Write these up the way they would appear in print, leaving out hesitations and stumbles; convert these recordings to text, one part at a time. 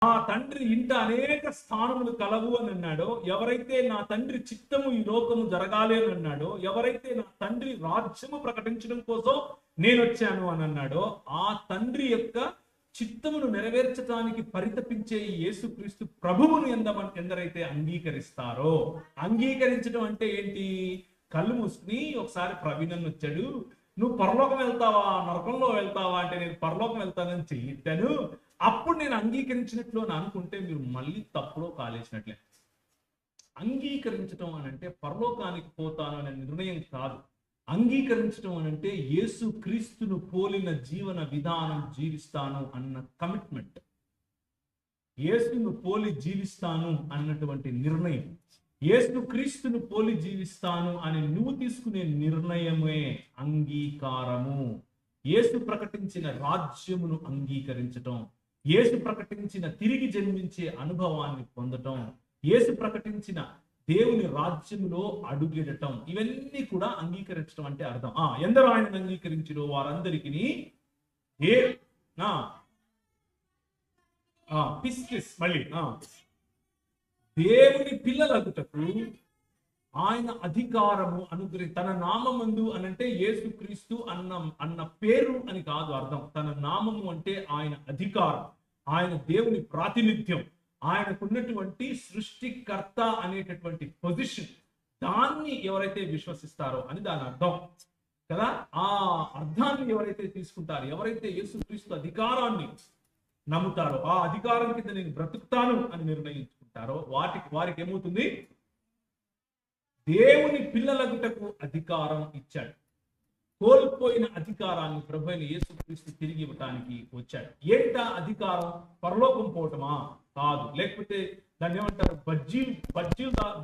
ఆ తండ్రి ఇంట అనేక స్థానములు కలవు అని అన్నాడో, ఎవరైతే నా తండ్రి చిత్తము ఈ లోకము జరగాలి అని అన్నాడో, ఎవరైతే నా తండ్రి రాజ్యము ప్రకటించడం కోసం నేను వచ్చాను అని అన్నాడో, ఆ తండ్రి యొక్క చిత్తమును నెరవేర్చడానికి పరితపించే ఈ యేసుక్రీస్తు ప్రభువును ఎందరైతే అంగీకరిస్తారో, అంగీకరించడం అంటే ఏంటి? కళ్ళు మూసుకుని ఒకసారి ప్రవీణన్ వచ్చాడు, నువ్వు పరలోకం వెళ్తావా నరకంలో వెళ్తావా అంటే నేను పరలోకం వెళ్తానని చెయ్యను, అప్పుడు నేను అంగీకరించినట్లు అని అనుకుంటే మీరు మళ్ళీ తప్పులో కాలేసినట్లే. అంగీకరించడం అని అంటే పరలోకానికి పోతాను అనే నిర్ణయం కాదు. అంగీకరించడం అని అంటే యేసు క్రీస్తును పోలిన జీవన విధానం జీవిస్తాను అన్న కమిట్మెంట్, యేసును పోలి జీవిస్తాను అన్నటువంటి నిర్ణయం, యేసు క్రీస్తును పోలి జీవిస్తాను అని నువ్వు తీసుకునే నిర్ణయమే అంగీకారము. యేసు ప్రకటించిన రాజ్యమును అంగీకరించటం, యేసు ప్రకటించిన తిరిగి జన్మించే అనుభవాన్ని పొందటం, యేసు ప్రకటించిన దేవుని రాజ్యములో అడుగెడటం, ఇవన్నీ కూడా అంగీకరించడం అంటే అర్థం. ఎందరో ఆయనను అంగీకరించిరో వారందరికీ మళ్ళీ దేవుని పిల్లలగుటకు ఆయన అధికారము తన నామమందు అనంటే యేసుక్రీస్తు అన్న పేరు అని కాదు అర్థం. తన నామము అంటే ఆయన అధికారం, ఆయన దేవుని ప్రాతినిధ్యం, ఆయనకున్నటువంటి సృష్టికర్త అనేటటువంటి పొజిషన్, దాన్ని ఎవరైతే విశ్వసిస్తారో అని దాని అర్థం కదా. ఆ అర్థాన్ని ఎవరైతే తీసుకుంటారో, ఎవరైతే యేసుక్రీస్తు అధికారాన్ని నమ్ముతారో, ఆ అధికారం కింద నేను బ్రతుకుతాను అని నిర్ణయించుకుంటారో, వారికి ఏమవుతుంది? దేవుని పిల్లలగుటకు అధికారం ఇచ్చాడు. కోల్పోయిన అధికారాన్ని ప్రభు అయిన యేసుక్రీస్తు తిరిగి ఇవ్వటానికి వచ్చాడు. ఏంటా అధికారం? పరలోకం పోవటమా? కాదు. లేకపోతే దాన్ని ఏమంటారు?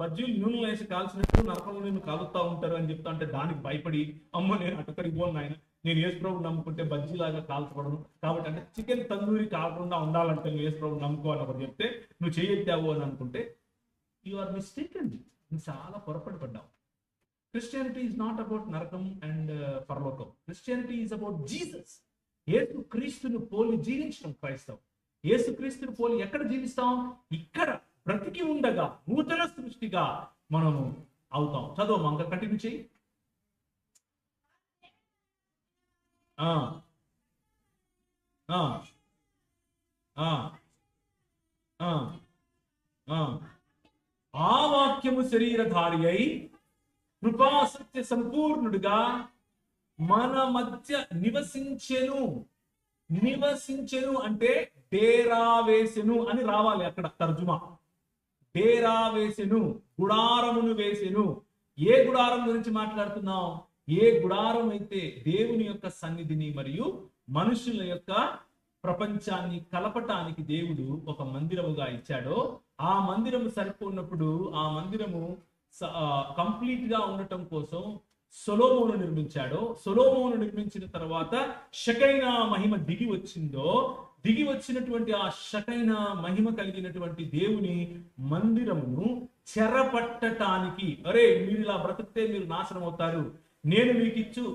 బజ్జీలు నూనె వేసి కాల్చినట్టు నరకంలో నేను కాలుతా ఉంటారు అని చెప్తా అంటే దానికి భయపడి అమ్మ నేను అటుకడికి పోను ఆయన, నేను యేసు ప్రభు నమ్ముకుంటే బజ్జీలాగా కాల్చబడను కాబట్టి అంటే చికెన్ తందూరి కాకుండా ఉండాలంటే నువ్వు యేసు ప్రభు నమ్ముకోవాలని ఒకటి చెప్తే నువ్వు చేయొద్దావు అని అనుకుంటే యు ఆర్ మిస్టేకెన్. నువ్వు చాలా పొరపాటు పడ్డావు. Christianity is not about నరకం అండ్ పరలోకం. Christianity is about Jesus. యేసు క్రీస్తును పోలి జీవించడం క్రైస్తవం. యేసు క్రీస్తును పోలి ఎక్కడ జీవిస్తాం? ఇక్కడ బ్రతికి ఉండగా నూతన సృష్టిగా మనము అవుతాం. చదువు ఇంకా కంటిన్యూ చేయి. ఆ వాక్యము శరీరధారి అయి కృపా సత్య సంపూర్ణుడిగా మన మధ్య నివసించెను అంటే డేరా వేసెను అని రావాలి అక్కడ తర్జుమా. డేరా వేసెను, గుడారమును వేసెను. ఏ గుడారం గురించి మాట్లాడుతున్నాం? ఏ గుడారం అయితే దేవుని యొక్క సన్నిధిని మరియు మనుషుల యొక్క ప్రపంచాన్ని కలపటానికి దేవుడు ఒక మందిరముగా ఇచ్చాడో, ఆ మందిరము సరిపోయినప్పుడు ఆ మందిరము కంప్లీట్ గా ఉండటం కోసం సొలొమోను నిర్మించాడో, సొలొమోను నిర్మించిన తర్వాత షకైనా మహిమ దిగి వచ్చినటువంటి ఆ షకైనా మహిమ కలిగినటువంటి దేవుని మందిరమును చెరపట్టటానికి, అరే మీరు ఇలా బ్రతికితే మీరు నాశనం అవుతారు, నేను మీకు ఇచ్చు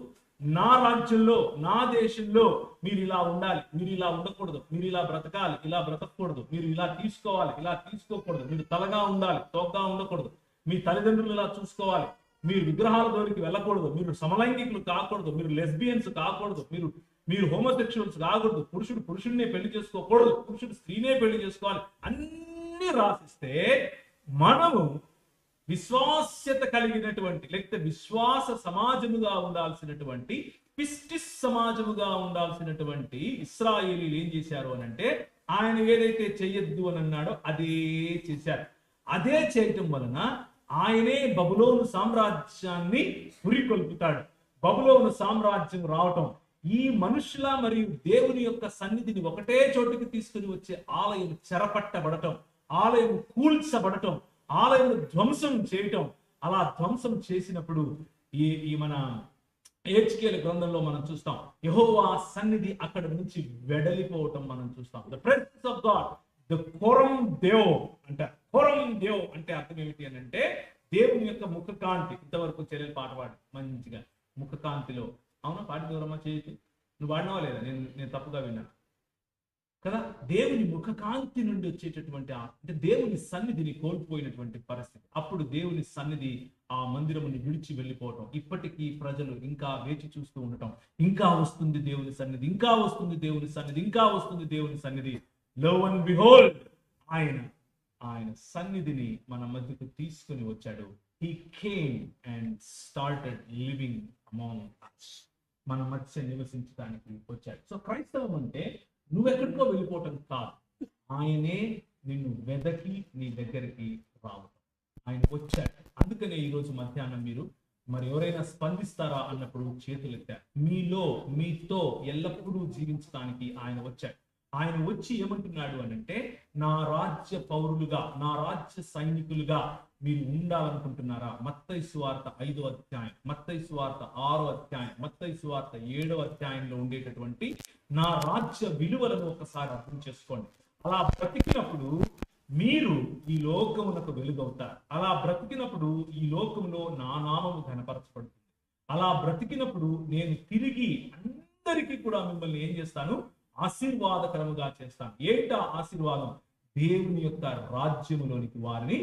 నా రాజ్యంలో నా దేశంలో మీరు ఇలా ఉండాలి, మీరు ఇలా ఉండకూడదు, మీరు ఇలా బ్రతకాలి, ఇలా బ్రతకూడదు, మీరు ఇలా తీసుకోవాలి, ఇలా తీసుకోకూడదు, మీరు తలగా ఉండాలి, తోగ్గా ఉండకూడదు, మీ తల్లిదండ్రులు ఇలా చూసుకోవాలి, మీరు విగ్రహాల జోలికి వెళ్ళకూడదు, మీరు సమలైంగికులు కాకూడదు, మీరు లెస్బియన్స్ కాకూడదు, మీరు హోమోసెక్షువల్స్ కాకూడదు, పురుషుడు పురుషుడినే పెళ్లి చేసుకోకూడదు, పురుషుడు స్త్రీనే పెళ్లి చేసుకోవాలి, అన్ని రాసిస్తే మనము విశ్వాస్యత కలిగినటువంటి లేకపోతే విశ్వాస సమాజముగా ఉండాల్సినటువంటి పిస్టిస్ సమాజముగా ఉండాల్సినటువంటి ఇశ్రాయేలీలు ఏం చేశారు అని అంటే ఆయన ఏదైతే చెయ్యొద్దు అని అన్నాడో అదే చేశారు. అదే చేయటం వలన ఆయనే బబులోను సామ్రాజ్యాన్ని పురికొల్పుతాడు. బబులోను సామ్రాజ్యం రావటం, ఈ మనుషుల మరియు దేవుని యొక్క సన్నిధిని ఒకటే చోటుకి తీసుకుని వచ్చే ఆలయం చెరపట్టబడటం, ఆలయం కూల్చబడటం, ఆలయం ధ్వంసం చేయటం. అలా ధ్వంసం చేసినప్పుడు ఈ మన హెచ్కేల గ్రంథంలో మనం చూస్తాం, యెహోవా సన్నిధి అక్కడ నుంచి వెడలిపోవటం మనం చూస్తాం. The presence of God, the coram deo అంటే, కొరం దేవ్ అంటే అర్థం ఏమిటి అని అంటే దేవుని యొక్క ముఖకాంతి. ఇంతవరకు చెల్లెలు పాట పాడు మంచిగా ముఖకాంతిలో. అవునా? పాట దూరమా చేయొచ్చు. నువ్వు పాడినావా లేదా? నేను తప్పుగా విన్నాను. కదా. దేవుని ముఖకాంతి నుండి వచ్చేటటువంటి అంటే దేవుని సన్నిధిని కోల్పోయినటువంటి పరిస్థితి. అప్పుడు దేవుని సన్నిధి ఆ మందిరముని విడిచి వెళ్ళిపోవటం. ఇప్పటికీ ప్రజలు ఇంకా వేచి చూస్తూ ఉండటం. ఇంకా వస్తుంది దేవుని సన్నిధి, ఇంకా వస్తుంది దేవుని సన్నిధి, ఇంకా వస్తుంది దేవుని సన్నిధి. లో అండ్ బిహోల్డ్, ఆయన సన్నిధిని మన మధ్యకు తీసుకుని వచ్చాడు. He came and started living among us. మన మధ్య నివసించడానికి వచ్చాడు. సో క్రైస్తవం అంటే నువ్వెక్కడికో వెళ్ళిపోవటం కాదు, ఆయనే నిన్ను వెదకి నీ దగ్గరికి రావటం. ఆయన వచ్చాడు. అందుకనే ఈరోజు మధ్యాహ్నం మీరు మరి ఎవరైనా స్పందిస్తారా అన్నప్పుడు చేతులు ఎత్తారు. మీతో ఎల్లప్పుడూ జీవించడానికి ఆయన వచ్చాడు. ఆయన వచ్చి ఏమంటున్నాడు అనంటే, నా రాజ్య పౌరులుగా, నా రాజ్య సైనికులుగా మీరు ఉండాలనుకుంటున్నారా? మత్తయి సువార్త 5వ అధ్యాయం, మత్తయి సువార్త 6వ అధ్యాయం, మత్తయి సువార్త 7వ అధ్యాయంలో ఉండేటటువంటి నా రాజ్య విలువలను ఒకసారి అర్థం చేసుకోండి. అలా బ్రతికినప్పుడు మీరు ఈ లోకమునకు వెలుగవుతారు. అలా బ్రతికినప్పుడు ఈ లోకంలో నా నామము ఘనపరచబడుతుంది. అలా బ్రతికినప్పుడు నేను తిరిగి అందరికీ కూడా మిమ్మల్ని ఏం చేస్తాను? ఆశీర్వాదకరముగా చేస్తాను. ఏంటా ఆశీర్వాదం? దేవుని యొక్క రాజ్యములోనికి వారిని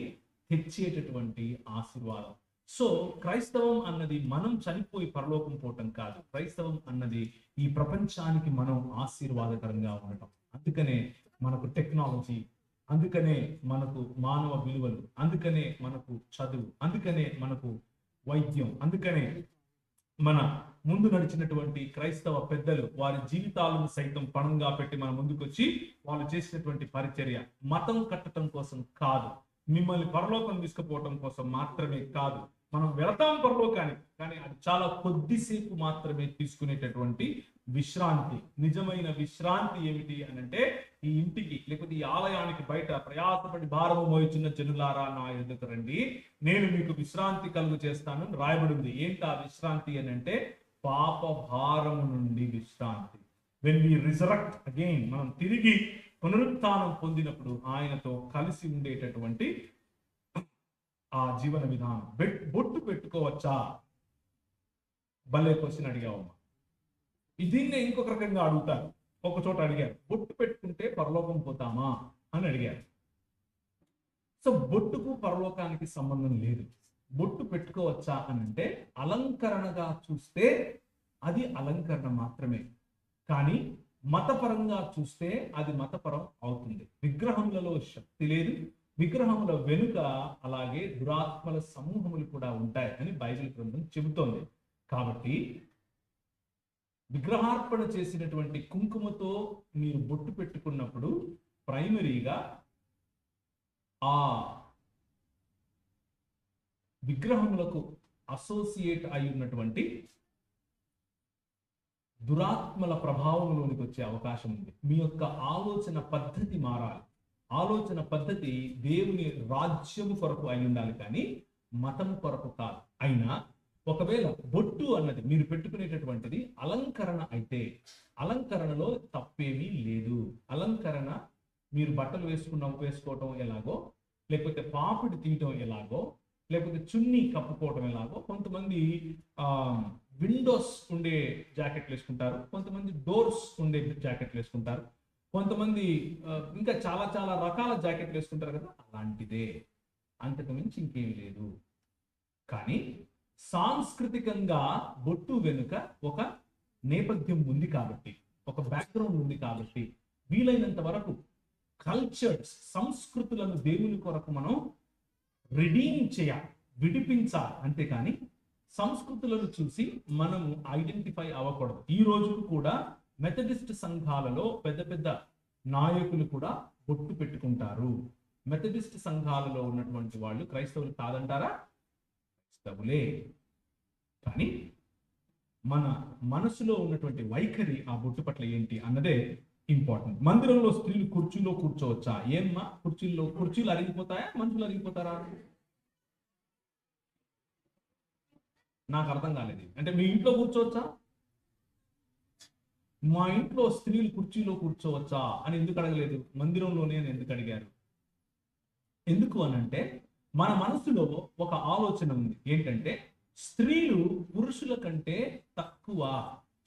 తెచ్చేటటువంటి ఆశీర్వాదం. సో క్రైస్తవం అన్నది మనం చనిపోయి పరలోకం పోవటం కాదు. క్రైస్తవం అన్నది ఈ ప్రపంచానికి మనం ఆశీర్వాదకరంగా ఉండటం. అందుకనే మనకు టెక్నాలజీ, అందుకనే మనకు మానవ విలువలు, అందుకనే మనకు చదువు, అందుకనే మనకు వైద్యం, అందుకనే మన ముందు నడిచినటువంటి క్రైస్తవ పెద్దలు వారి జీవితాలను సైతం పణంగా పెట్టి మన ముందుకొచ్చి వాళ్ళు చేసినటువంటి పరిచర్య మతం కట్టడం కోసం కాదు, మిమ్మల్ని పరలోకం తీసుకుపోవటం కోసం మాత్రమే కాదు. మనం వెళతాం పరలోకానికి, కానీ అది చాలా కొద్దిసేపు మాత్రమే తీసుకునేటటువంటి విశ్రాంతి. నిజమైన విశ్రాంతి ఏమిటి అనంటే, ఈ ఇంటికి లేకపోతే ఈ ఆలయానికి బయట ప్రయాసపడి భారము మోయుచున్న జనులారా నా ఎదుట రండి, నేను మీకు విశ్రాంతి కలుగు చేస్తాను రాయబడింది. ఏంటా విశ్రాంతి అని అంటే, పాప భారము నుండి విశ్రాంతి. వెన్ వి రిజరెక్ట్ అగైన్, మనం తిరిగి పునరుత్థానం పొందినప్పుడు ఆయనతో కలిసి ఉండేటటువంటి ఆ జీవన విధానం. బొట్టు పెట్టుకోవచ్చా? భలే క్వశ్చన్ అడిగావమ్మా. దీన్నే ఇంకొక రకంగా అడుగుతారు. ఒక చోట అడిగారు, బొట్టు పెట్టుకుంటే పరలోకం పోతామా అని అడిగారు. సో బొట్టుకు పరలోకానికి సంబంధం లేదు. బొట్టు పెట్టుకోవచ్చా అని అంటే, అలంకరణగా చూస్తే అది అలంకరణ మాత్రమే, కానీ మతపరంగా చూస్తే అది మతపరం అవుతుంది. విగ్రహములలో శక్తి లేదు, విగ్రహముల వెనుక అలాగే దురాత్మల సమూహములు కూడా ఉంటాయి అని బైబిల్ గ్రంథం చెబుతోంది. కాబట్టి విగ్రహార్పణ చేసినటువంటి కుంకుమతో మీరు బొట్టు పెట్టుకున్నప్పుడు ప్రైమరీగా ఆ విగ్రహములకు అసోసియేట్ అయి ఉన్నటువంటి దురాత్మల ప్రభావంలోనికి వచ్చే అవకాశం ఉంది. మీ యొక్క ఆలోచన పద్ధతి మారాలి. ఆలోచన పద్ధతి దేవుని రాజ్యము కొరకు అయి ఉండాలి, కానీ మతం కొరకు కాదు. అయినా ఒకవేళ బొట్టు అన్నది మీరు పెట్టుకునేటటువంటిది అలంకరణ అలంకరణలో తప్పేమీ లేదు. అలంకరణ మీరు బట్టలు వేసుకోవటం ఎలాగో, లేకపోతే పాపిడి తీయటం ఎలాగో, లేకపోతే చున్నీ కప్పుకోవటం ఎలాగో, కొంతమంది విండోస్ ఉండే జాకెట్లు వేసుకుంటారు, కొంతమంది డోర్స్ ఉండే జాకెట్లు వేసుకుంటారు, కొంతమంది ఇంకా చాలా చాలా రకాల జాకెట్లు వేసుకుంటారు కదా, అలాంటిదే, అంతకు మించి ఇంకేమీ లేదు. కానీ సాంస్కృతికంగా బొట్టు వెనుక ఒక నేపథ్యం ఉంది కాబట్టి, ఒక బ్యాక్గ్రౌండ్ ఉంది కాబట్టి, వీలైనంత వరకు కల్చర్స్, సంస్కృతులను దేవుని కొరకు మనం రిడీమ్ చేయాలి, విడిపించాలి. అంతేకాని సంస్కృతులను చూసి మనము ఐడెంటిఫై అవ్వకూడదు. ఈ రోజుకు కూడా మెథడిస్ట్ సంఘాలలో పెద్ద పెద్ద నాయకులు కూడా బొట్టు పెట్టుకుంటారు. మెథడిస్ట్ సంఘాలలో ఉన్నటువంటి వాళ్ళు క్రైస్తవులు కాదంటారా? క్రైస్తవులే. కానీ మన మనసులో ఉన్నటువంటి వైఖరి ఆ బొట్టు పట్ల ఏంటి అన్నదే ఇంపార్టెంట్. మందిరంలో స్త్రీలు కుర్చీలో కూర్చోవచ్చా? ఏమ్మా, కుర్చీలు అరిగిపోతాయా? మనుషులు అరిగిపోతారా? నాకు అర్థం కాలేదు. అంటే మీ ఇంట్లో కూర్చోవచ్చా? మా ఇంట్లో స్త్రీలు కుర్చీలో కూర్చోవచ్చా అని ఎందుకు అడగలేదు? మందిరంలోనే అని ఎందుకు అడిగారు? ఎందుకు అనంటే, మన మనసులో ఒక ఆలోచన ఉంది. ఏంటంటే, స్త్రీలు పురుషుల కంటే తక్కువ,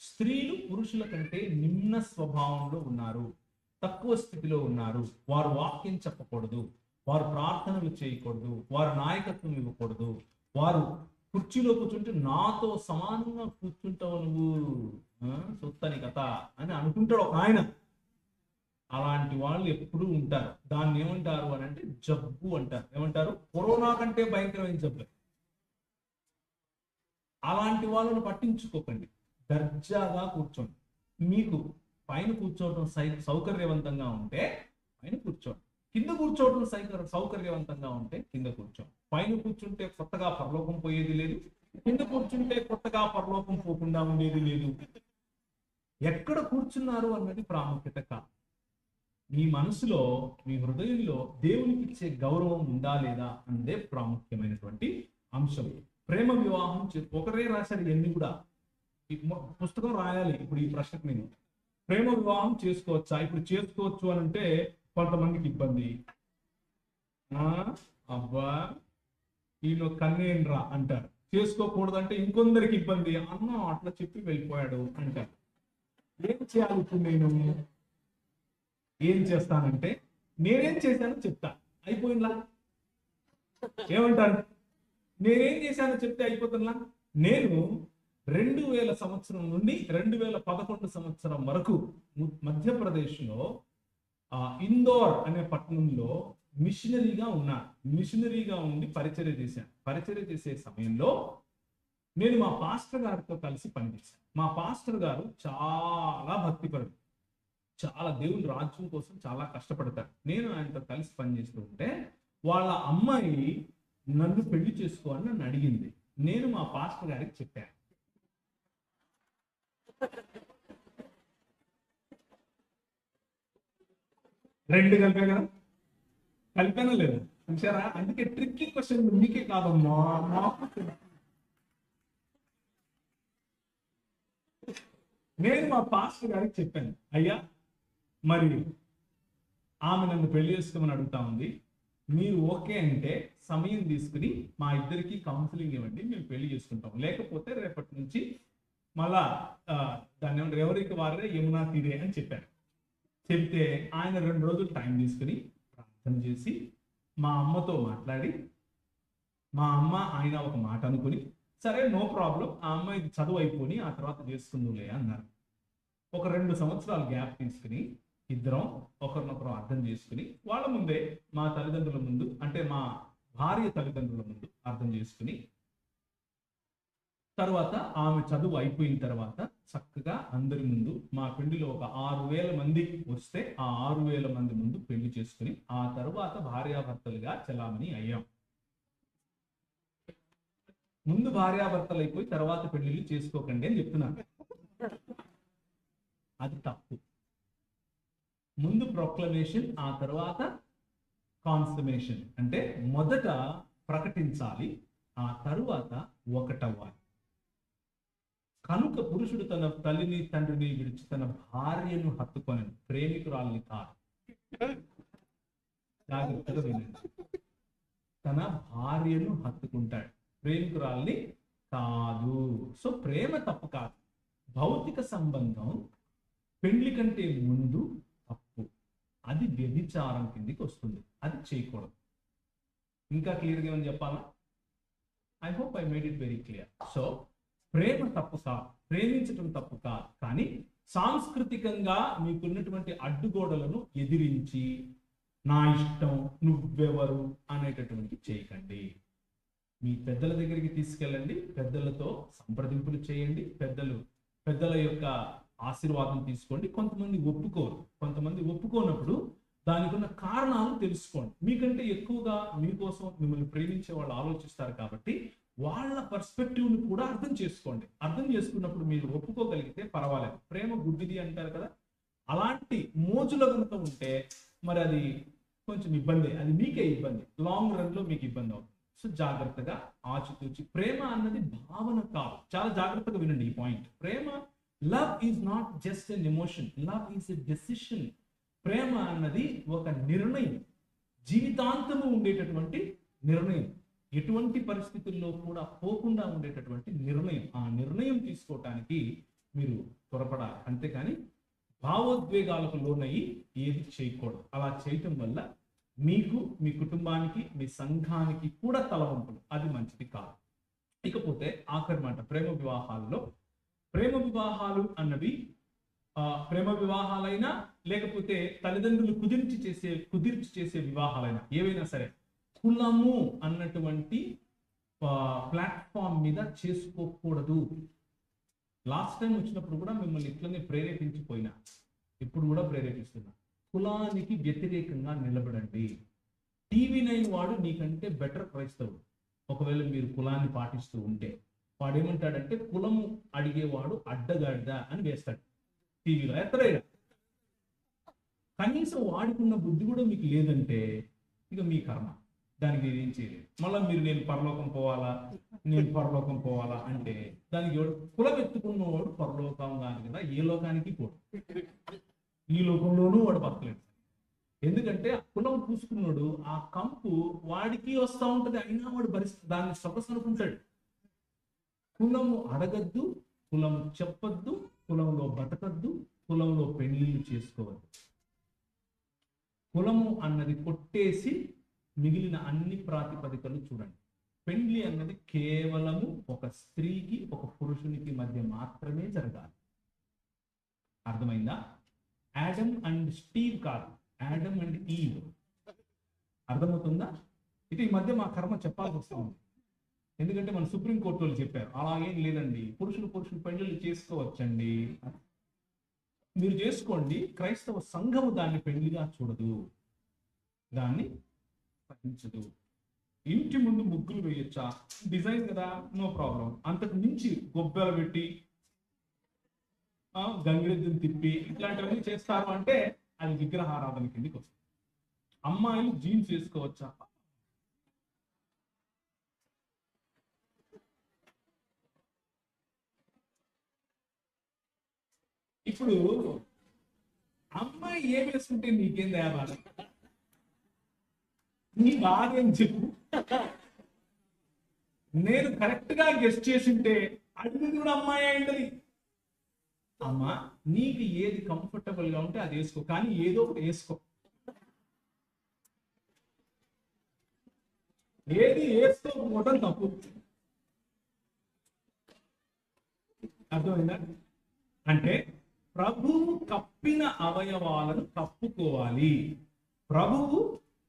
స్త్రీలు పురుషుల కంటే నిమ్న స్వభావంలో ఉన్నారు. తక్కువ స్థితిలో ఉన్నారు. వారు వాక్యం చెప్పకూడదు, వారు ప్రార్థనలు చేయకూడదు, వారు నాయకత్వం ఇవ్వకూడదు, వారు కుర్చీలో కూర్చుంటే నాతో సమానంగా కూర్చుంటావు నువ్వు, సొత్తని కథ అని అనుకుంటాడు ఒక ఆయన. అలాంటి వాళ్ళు ఎప్పుడూ ఉంటారు. దాన్ని ఏమంటారు అని అంటే జబ్బు అంటారు. ఏమంటారు? కరోనా కంటే భయంకరమైన జబ్బు. అలాంటి వాళ్ళను పట్టించుకోకండి, దర్జాగా కూర్చోండి. మీకు పైన కూర్చోవటం సౌకర్యవంతంగా ఉంటే పైన కూర్చోండి, కింద కూర్చోవటం సౌకర్యవంతంగా ఉంటే కింద కూర్చోండి. పైన కూర్చుంటే కొత్తగా పరలోకం పోయేది లేదు, కింద కూర్చుంటే కొత్తగా పరలోకం పోకుండా ఉండేది లేదు. ఎక్కడ కూర్చున్నారు అన్నది ప్రాముఖ్యత కాదు. మీ మనసులో, మీ హృదయంలో దేవునికి ఇచ్చే గౌరవం ఉందా లేదా అన్నదే ప్రాముఖ్యమైనటువంటి అంశం. ప్రేమ వివాహం ఒకరే రాశారు ఇవన్నీ కూడా. పుస్తకం రాయాలి ఇప్పుడు ఈ ప్రశ్నకు. నేను ప్రేమ వివాహం చేసుకోవచ్చా? ఇప్పుడు చేసుకోవచ్చు అని అంటే కొంతమందికి ఇబ్బంది. అబ్బా ఈయన కన్నేన్రా అంటారు. చేసుకోకూడదంటే ఇంకొందరికి ఇబ్బంది. అన్న అట్లా చెప్పి వెళ్ళిపోయాడు అంటారు. ఏం చేయాలి ఇప్పుడు? నేను ఏం చేస్తానంటే నేనేం చేశానో చెప్తా, అయిపోయిందా? ఏమంటారు? నేనేం చేశానో చెప్తే అయిపోతుందా? నేను 2000 సంవత్సరం నుండి 2011 సంవత్సరం వరకు మధ్యప్రదేశ్లో ఇందోర్ అనే పట్టణంలో మిషనరీగా ఉన్నాను. మిషనరీగా ఉండి పరిచర్య చేశాను. పరిచర్య చేసే సమయంలో నేను మా పాస్టర్ గారితో కలిసి పనిచేశాను. మా పాస్టర్ గారు చాలా భక్తిపరుడు, చాలా దేవుని రాజ్యం కోసం చాలా కష్టపడతాడు. నేను ఆయనతో కలిసి పనిచేస్తూ ఉంటే వాళ్ళ అమ్మాయి నన్ను పెళ్లి చేసుకోవాలని నన్ను అడిగింది. నేను మా పాస్టర్ గారికి చెప్పాను. రెండు కలిపే కదా, కలిపానా లేదా చూసారా? అందుకే ట్రిక్కీ క్వశ్చన్ మీకే కాదమ్మా, నేను మా పాస్టర్ గారికి చెప్పాను, అయ్యా మరి ఆమె నన్ను పెళ్లి చేసుకోమని అడుగుతా ఉంది, మీరు ఓకే అంటే సమయం తీసుకుని మా ఇద్దరికి కౌన్సిలింగ్ ఇవ్వండి, మేము పెళ్లి చేసుకుంటాం. లేకపోతే రేపటి నుంచి మళ్ళా దాన్ని ఎవరికి వారే యమునా తీరే అని చెప్పారు. చెప్తే ఆయన 2 రోజులు టైం తీసుకుని ప్రార్థన చేసి మా అమ్మతో మాట్లాడి, మా అమ్మ ఆయన ఒక మాట అనుకుని, సరే నో ప్రాబ్లం, ఆ అమ్మాయి చదువు అయిపోయి ఆ తర్వాత చేసుకుందులే అన్నారు. ఒక 2 సంవత్సరాలు గ్యాప్ తీసుకుని ఇద్దరం ఒకరినొకరు అర్థం చేసుకుని, వాళ్ళ ముందే, మా తల్లిదండ్రుల ముందు, అంటే మా భార్య తల్లిదండ్రుల ముందు అర్థం చేసుకుని, తర్వాత ఆమె చదువు అయిపోయిన తర్వాత చక్కగా అందరి ముందు మా పెళ్లిలో ఒక 6000 మంది వస్తే ఆ 6000 మంది ముందు పెళ్లి చేసుకుని ఆ తర్వాత భార్యాభర్తలుగా చెలామణి అయ్యాం. ముందు భార్యాభర్తలు అయిపోయి తర్వాత పెళ్లిళ్ళు చేసుకోకండి అని చెప్తున్నాను. అది తప్పు. ముందు ప్రొక్లమేషన్, ఆ తర్వాత కాన్సమేషన్. అంటే మొదట ప్రకటించాలి, ఆ తరువాత ఒకటవ్వాలి. కనుక పురుషుడు తన తల్లిని తండ్రిని విడిచి తన భార్యను హత్తుకొని, ప్రేమికురాల్ని కాదు, జాగ్రత్తగా వినండి, తన భార్యను హత్తుకుంటాడు, ప్రేమికురాల్ని కాదు. సో ప్రేమ తప్పు కాదు. భౌతిక సంబంధం పెళ్లి కంటే ముందు తప్పు, అది వ్యభిచారం కిందికి వస్తుంది, అది చేయకూడదు. ఇంకా క్లియర్గా ఏమని చెప్పాలా? I hope I made it very clear. So ప్రేమ తప్పు కాదు, ప్రేమించటం తప్పు కాదు, కానీ సాంస్కృతికంగా మీకున్నటువంటి అడ్డుగోడలను ఎదిరించి నా ఇష్టం, నువ్వెవరు అనేటటువంటి చేయకండి. మీ పెద్దల దగ్గరికి తీసుకెళ్ళండి, పెద్దలతో సంప్రదింపులు చేయండి, పెద్దల యొక్క ఆశీర్వాదం తీసుకోండి. కొంతమంది ఒప్పుకోరు, కొంతమంది ఒప్పుకోనప్పుడు దానికి ఉన్న కారణాలు తెలుసుకోండి. మీకంటే ఎక్కువగా మీకోసం మిమ్మల్ని ప్రేమించే వాళ్ళు ఆలోచిస్తారు కాబట్టి వాళ్ళ పర్స్పెక్టివ్ని కూడా అర్థం చేసుకోండి. అర్థం చేసుకున్నప్పుడు మీరు ఒప్పుకోగలిగితే పర్వాలేదు. ప్రేమ గుడ్డిది అంటారు కదా, అలాంటి మోజులో కనుక ఉంటే మరి అది కొంచెం ఇబ్బంది, అది మీకే ఇబ్బంది, లాంగ్ రన్ లో మీకు ఇబ్బంది అవుతుంది. సో జాగ్రత్తగా ఆచితూచి. ప్రేమ అన్నది భావన కాదు, చాలా జాగ్రత్తగా వినండి ఈ పాయింట్. ప్రేమ, love is not just an emotion, love is a decision. ప్రేమ అన్నది ఒక నిర్ణయం, జీవితాంతము ఉండేటటువంటి నిర్ణయం, ఎటువంటి పరిస్థితుల్లో కూడా పోకుండా ఉండేటటువంటి నిర్ణయం. ఆ నిర్ణయం తీసుకోవటానికి మీరు త్వరపడాలి. అంతేకాని భావోద్వేగాలకు లోనయ్యి ఏది చేయకూడదు. అలా చేయటం వల్ల మీకు, మీ కుటుంబానికి, మీ సంఘానికి కూడా తలవంపులు. అది మంచిది కాదు. ఇకపోతే ఆఖరి మాట, ప్రేమ వివాహాల్లో. ప్రేమ వివాహాలు అన్నవి ప్రేమ వివాహాలైనా లేకపోతే తల్లిదండ్రులు కుదిర్చి చేసే వివాహాలైనా ఏవైనా సరే కులము అన్నటువంటి ప్లాట్ఫామ్ మీద చేసుకోకూడదు. లాస్ట్ టైం వచ్చినప్పుడు కూడా మిమ్మల్ని ఇట్లనే ప్రేరేపించిపోయినా, ఇప్పుడు కూడా ప్రేరేపిస్తున్నా, కులానికి వ్యతిరేకంగా నిలబడండి. TV9 వాడు నీకంటే బెటర్ క్రైస్తవుడు. ఒకవేళ మీరు కులాన్ని పాటిస్తూ ఉంటే వాడు ఏమంటాడంటే, కులము అడిగేవాడు అడ్డగాడిదా అని వేస్తాడు టీవీలో. ఎత్తడైనా కనీసం వాడుకున్న బుద్ధి కూడా మీకు లేదంటే ఇక మీ కర్మ, దానికి ఏం చేయలేదు. మళ్ళీ మీరు నేను పరలోకం పోవాలా అంటే దానికి కులం ఎత్తుకున్నవాడు పరలోకం కాదు కదా, ఏ లోకానికి పోడు, ఈ లోకంలోనూ వాడు బతకలేడు. ఎందుకంటే ఆ కులం పూసుకున్నాడు, ఆ కంపు వాడికి వస్తూ ఉంటది, అయినా వాడు దాన్ని సొగసు అనుకుంటాడు. కులము అడగద్దు, కులము చెప్పద్దు, కులంలో బతకద్దు, కులంలో పెళ్లిళ్ళు చేసుకోవద్దు. కులము అన్నది కొట్టేసి మిగిలిన అన్ని ప్రాతిపదికలు చూడండి. పెళ్లి అన్నది కేవలము ఒక స్త్రీకి ఒక పురుషునికి మధ్య మాత్రమే జరగాలి. అర్థమైందా? ఆడమ్ అండ్ స్టీవ్ కాదు, ఆడమ్ అండ్ ఈవ్. అర్థమవుతుందా? ఇటు ఈ మధ్య మా కర్మ చెప్పాల్సి వస్తుంది. ఎందుకంటే మన సుప్రీంకోర్టు వాళ్ళు చెప్పారు అలాగేం లేదండి, పురుషులు పెళ్లిళ్ళు చేసుకోవచ్చండి, మీరు చేసుకోండి. క్రైస్తవ సంఘము దాన్ని పెళ్లిగా చూడదు, దాన్ని సహించదు. ఇంటి ముందు ముగ్గులు వేయొచ్చా, డిజైన్ కదా, నో ప్రాబ్లం. అంతకు మించి గొబ్బెలు పెట్టి గంగిరెద్దుని తిప్పి ఇట్లాంటివన్నీ చేస్తారు అంటే అది విగ్రహారాధన కిందకి వస్తుంది. అమ్మాయిలు జీన్స్ వేసుకోవచ్చా? ఇప్పుడు అమ్మాయి ఏం వేసుకుంటే నీకేం దేవాలి? నీ బాధ ఏం చెప్పు. నేను కరెక్ట్ గా గెస్ట్ చేసింటే అడిగింది కూడా అమ్మాయి అయింటది. అమ్మా, నీకు ఏది కంఫర్టబుల్ గా ఉంటే అది వేసుకో, కానీ ఏదో ఒకటి వేసుకో. ఏది వేసుకోకపోవడం తప్పు. అర్థమైందా? అంటే ప్రభువు కప్పిన అవయవాలను కప్పుకోవాలి, ప్రభువు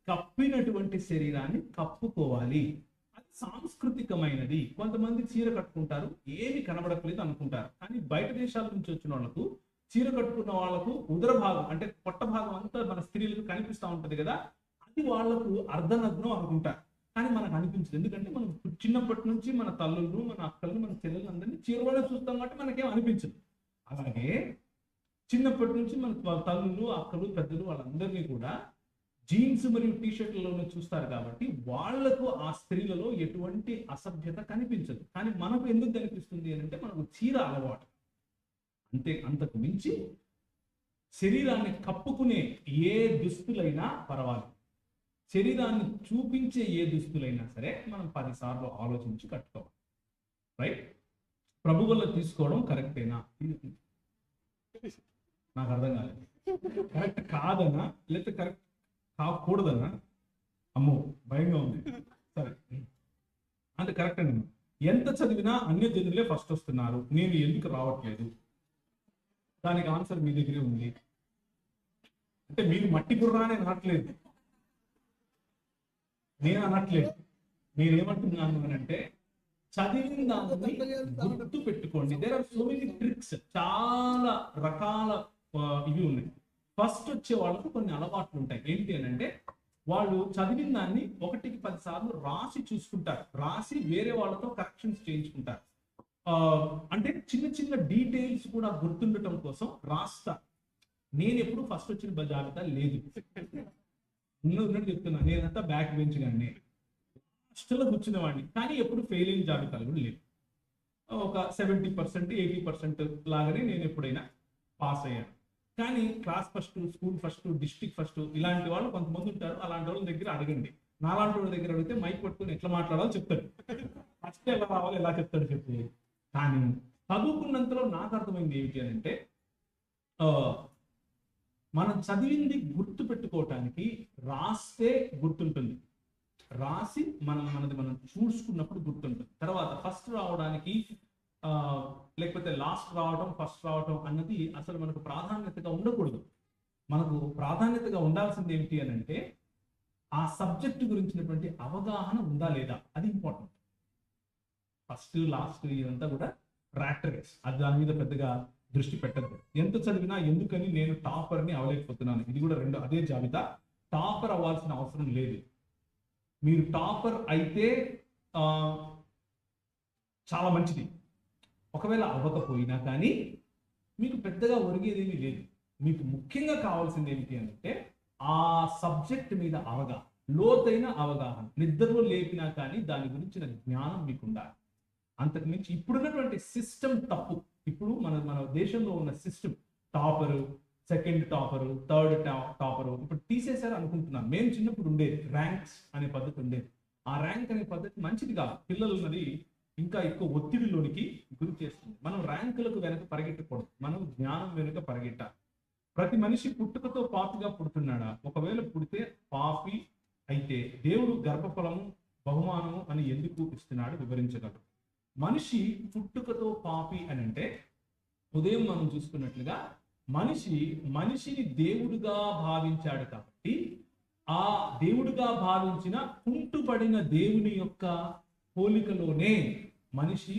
కప్పినటువంటి శరీరాన్ని కప్పుకోవాలి. అది సాంస్కృతికమైనది. కొంతమంది చీర కట్టుకుంటారు, ఏమి కనబడట్లేదు అనుకుంటారు, కానీ బయట దేశాల నుంచి వచ్చిన వాళ్ళకు చీర కట్టుకున్న వాళ్ళకు ఉదర భాగం అంటే పొట్ట భాగం అంతా మన స్త్రీలకు కనిపిస్తూ ఉంటది కదా, అది వాళ్లకు అర్ధనగ్నం అనుకుంటారు. కానీ మనకు అనిపించదు. ఎందుకంటే మనం చిన్నప్పటి నుంచి మన తల్లులను, మన అక్కలను, మన చెల్లెలు అందరినీ చీరలోనే చూస్తాం కాబట్టి మనకేం అనిపించదు. అలాగే చిన్నప్పటి నుంచి మన తల్లులు, అక్కలు, పెద్దలు వాళ్ళందరినీ కూడా జీన్స్ మరియు టీషర్ట్లలోనే చూస్తారు కాబట్టి వాళ్లకు ఆ స్త్రీలలో ఎటువంటి అసభ్యత కనిపించదు. కానీ మనకు ఎందుకు కనిపిస్తుంది అంటే మనకు చీర అలవాటు. అంతకు మించి శరీరాన్ని కప్పుకునే ఏ దుస్తులైనా పర్వాలేదు, శరీరాన్ని చూపించే ఏ దుస్తులైనా సరే మనం 10 సార్లు ఆలోచించి కట్టుకోవాలి. రైట్? ప్రభు వల్ల తీసుకోవడం కరెక్టేనా? నాకు అర్థం కాలేదు. కరెక్ట్ కాదనా లేకపోతే కరెక్ట్ కాకూడదనా? అమ్మో భయంగా ఉంది. సరే, అంటే కరెక్ట్ అండి. ఎంత చదివినా అన్య జనులే ఫస్ట్ వస్తున్నారు, నేను ఎందుకు రావట్లేదు? దానికి ఆన్సర్ మీ దగ్గరే ఉంది. అంటే మీరు మట్టి బుర్రానే అనట్లేదు, నేను అనట్లేదు. నేనేమంటున్నాను అని అంటే చదివిన దాన్ని గుర్తు పెట్టుకోండి. There are so many tricks, చాలా రకాల ఇవి ఉన్నాయి. ఫస్ట్ వచ్చే వాళ్ళకు కొన్ని అలవాట్లు ఉంటాయి. ఏంటి అని అంటే వాళ్ళు చదివిన దాన్ని 1కి 10 సార్లు రాసి చూసుకుంటారు, రాసి వేరే వాళ్ళతో కరెక్షన్స్ చేయించుకుంటారు. అంటే చిన్న చిన్న డీటెయిల్స్ కూడా గుర్తుండటం కోసం రాస్తా. నేను ఎప్పుడు ఫస్ట్ వచ్చిన జాబితా లేదు, ఉన్నట్టు చెప్తున్నా. నేనంతా బ్యాక్ బెంచ్ కానీ హాస్టల్లో కూర్చునేవాడిని, కానీ ఎప్పుడు ఫెయిల్ అయిన జాబితాలు కూడా లేవు. ఒక 70%, 80% లాగానే నేను ఎప్పుడైనా పాస్ అయ్యాను. కానీ class first, school first, district first ఇలాంటి వాళ్ళు కొంతమంది ఉంటారు. అలాంటి వాళ్ళ దగ్గర అడగండి. నాలాంటి వాళ్ళ దగ్గర అడిగితే మైక్ పట్టుకుని ఎట్లా మాట్లాడాలో చెప్తాడు, ఫస్ట్ ఎలా రావాలి ఎలా చెప్తాడు చెప్పి. కానీ చదువుకున్నంతలో నాకు అర్థమైంది ఏంటి అని అంటే మనం చదివింది గుర్తు పెట్టుకోవటానికి రాస్తే గుర్తుంటుంది, రాసి మనది మనం చూసుకున్నప్పుడు గుర్తుంటుంది. తర్వాత ఫస్ట్ రావడానికి లేకపోతే లాస్ట్ రావడం, ఫస్ట్ రావడం అన్నది అసలు మనకు ప్రాధాన్యతగా ఉండకూడదు. మనకు ప్రాధాన్యతగా ఉండాల్సింది ఏమిటి అని అంటే ఆ సబ్జెక్టు గురించినటువంటి అవగాహన ఉందా లేదా, అది ఇంపార్టెంట్. ఫస్ట్ లాస్ట్ ఇదంతా కూడా ర్యాట్ రేస్, అది దాని మీద పెద్దగా దృష్టి పెట్టద్దు. ఎంత చదివినా ఎందుకని నేను టాపర్ని అవ్వలేకపోతున్నాను, ఇది కూడా అదే జాబితా. టాపర్ అవ్వాల్సిన అవసరం లేదు. మీరు టాపర్ అయితే చాలా మంచిది. ఒకవేళ అవ్వకపోయినా కానీ మీకు పెద్దగా ఒరిగేదేమీ లేదు. మీకు ముఖ్యంగా కావాల్సింది ఏమిటి అంటే ఆ సబ్జెక్ట్ మీద అవగాహన, లోతైన అవగాహన. నిద్రలో లేపినా కానీ దాని గురించిన జ్ఞానం మీకు ఉండాలి. అంతకుమించి ఇప్పుడున్నటువంటి సిస్టమ్ తప్పు. ఇప్పుడు మన దేశంలో ఉన్న system topper, second topper, third topper ఇప్పుడు తీసేశారు అనుకుంటున్నాను. మేము చిన్నప్పుడు ఉండేది ర్యాంక్స్ అనే పద్ధతి ఉండేది. ఆ ర్యాంక్ అనే పద్ధతి మంచిది కాదు, పిల్లలన్నది ఇంకా ఎక్కువ ఒత్తిడిలోనికి గురి చేస్తుంది. మనం ర్యాంకులకు వెనక పరిగెట్టకూడదు, మనం జ్ఞానం వెనుక పరిగెట్టాలి. ప్రతి మనిషి పుట్టుకతో పాపిగా పుడుతున్నాడా? ఒకవేళ పుడితే పాపి అయితే దేవుడు గర్భఫలము బహుమానము అని ఎందుకు ఇస్తున్నాడు వివరించగలరు. మనిషి పుట్టుకతో పాపి అని అంటే ఉదయం మనం చూసుకున్నట్లుగా మనిషిని దేవుడుగా భావించాడు కాబట్టి ఆ దేవుడుగా భావించిన కుంటుపడిన దేవుని యొక్క పోలికలోనే మనిషి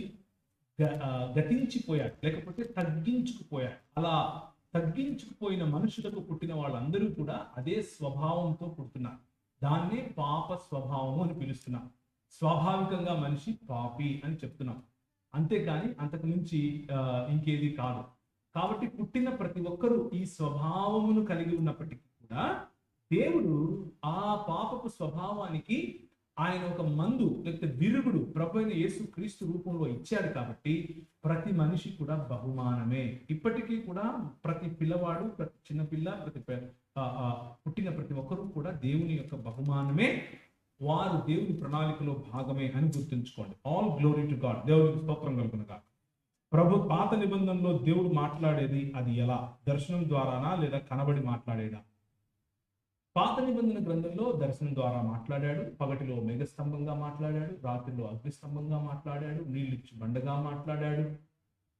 గతించిపోయాడు, లేకపోతే తగ్గించుకుపోయాడు. అలా తగ్గించుకుపోయిన మనుషులకు పుట్టిన వాళ్ళందరూ కూడా అదే స్వభావంతో పుడుతున్నారు. దాన్నే పాప స్వభావము అని పిలుస్తున్నాం. స్వాభావికంగా మనిషి పాపి అని చెప్తున్నాం, అంతేకాని అంతకు మించి ఇంకేది కాదు. కాబట్టి పుట్టిన ప్రతి ఒక్కరూ ఈ స్వభావమును కలిగి ఉన్నప్పటికీ కూడా దేవుడు ఆ పాపపు స్వభావానికి ఆయన ఒక మందు లేకపోతే విరుగుడు ప్రభు అయిన యేసు క్రీస్తు రూపంలో ఇచ్చాడు. కాబట్టి ప్రతి మనిషి కూడా బహుమానమే. ఇప్పటికీ కూడా ప్రతి పిల్లవాడు, ప్రతి చిన్నపిల్ల, పుట్టిన ప్రతి ఒక్కరూ కూడా దేవుని యొక్క బహుమానమే. వారు దేవుని ప్రణాళికలో భాగమే అని గుర్తుంచుకోండి. All glory to God. దేవునికి స్తోత్రం కలుగునుగా. పాత నిబంధనలో దేవుడు మాట్లాడేది అది ఎలా? దర్శనం ద్వారానా లేదా కనబడి మాట్లాడేదా? పాత నిబంధన గ్రంథంలో దర్శనం ద్వారా మాట్లాడాడు. పగటిలో మేఘస్తంభంగా మాట్లాడాడు, రాత్రిలో అగ్నిస్తంభంగా మాట్లాడాడు, నీళ్ళిచ్చి బండగా మాట్లాడాడు.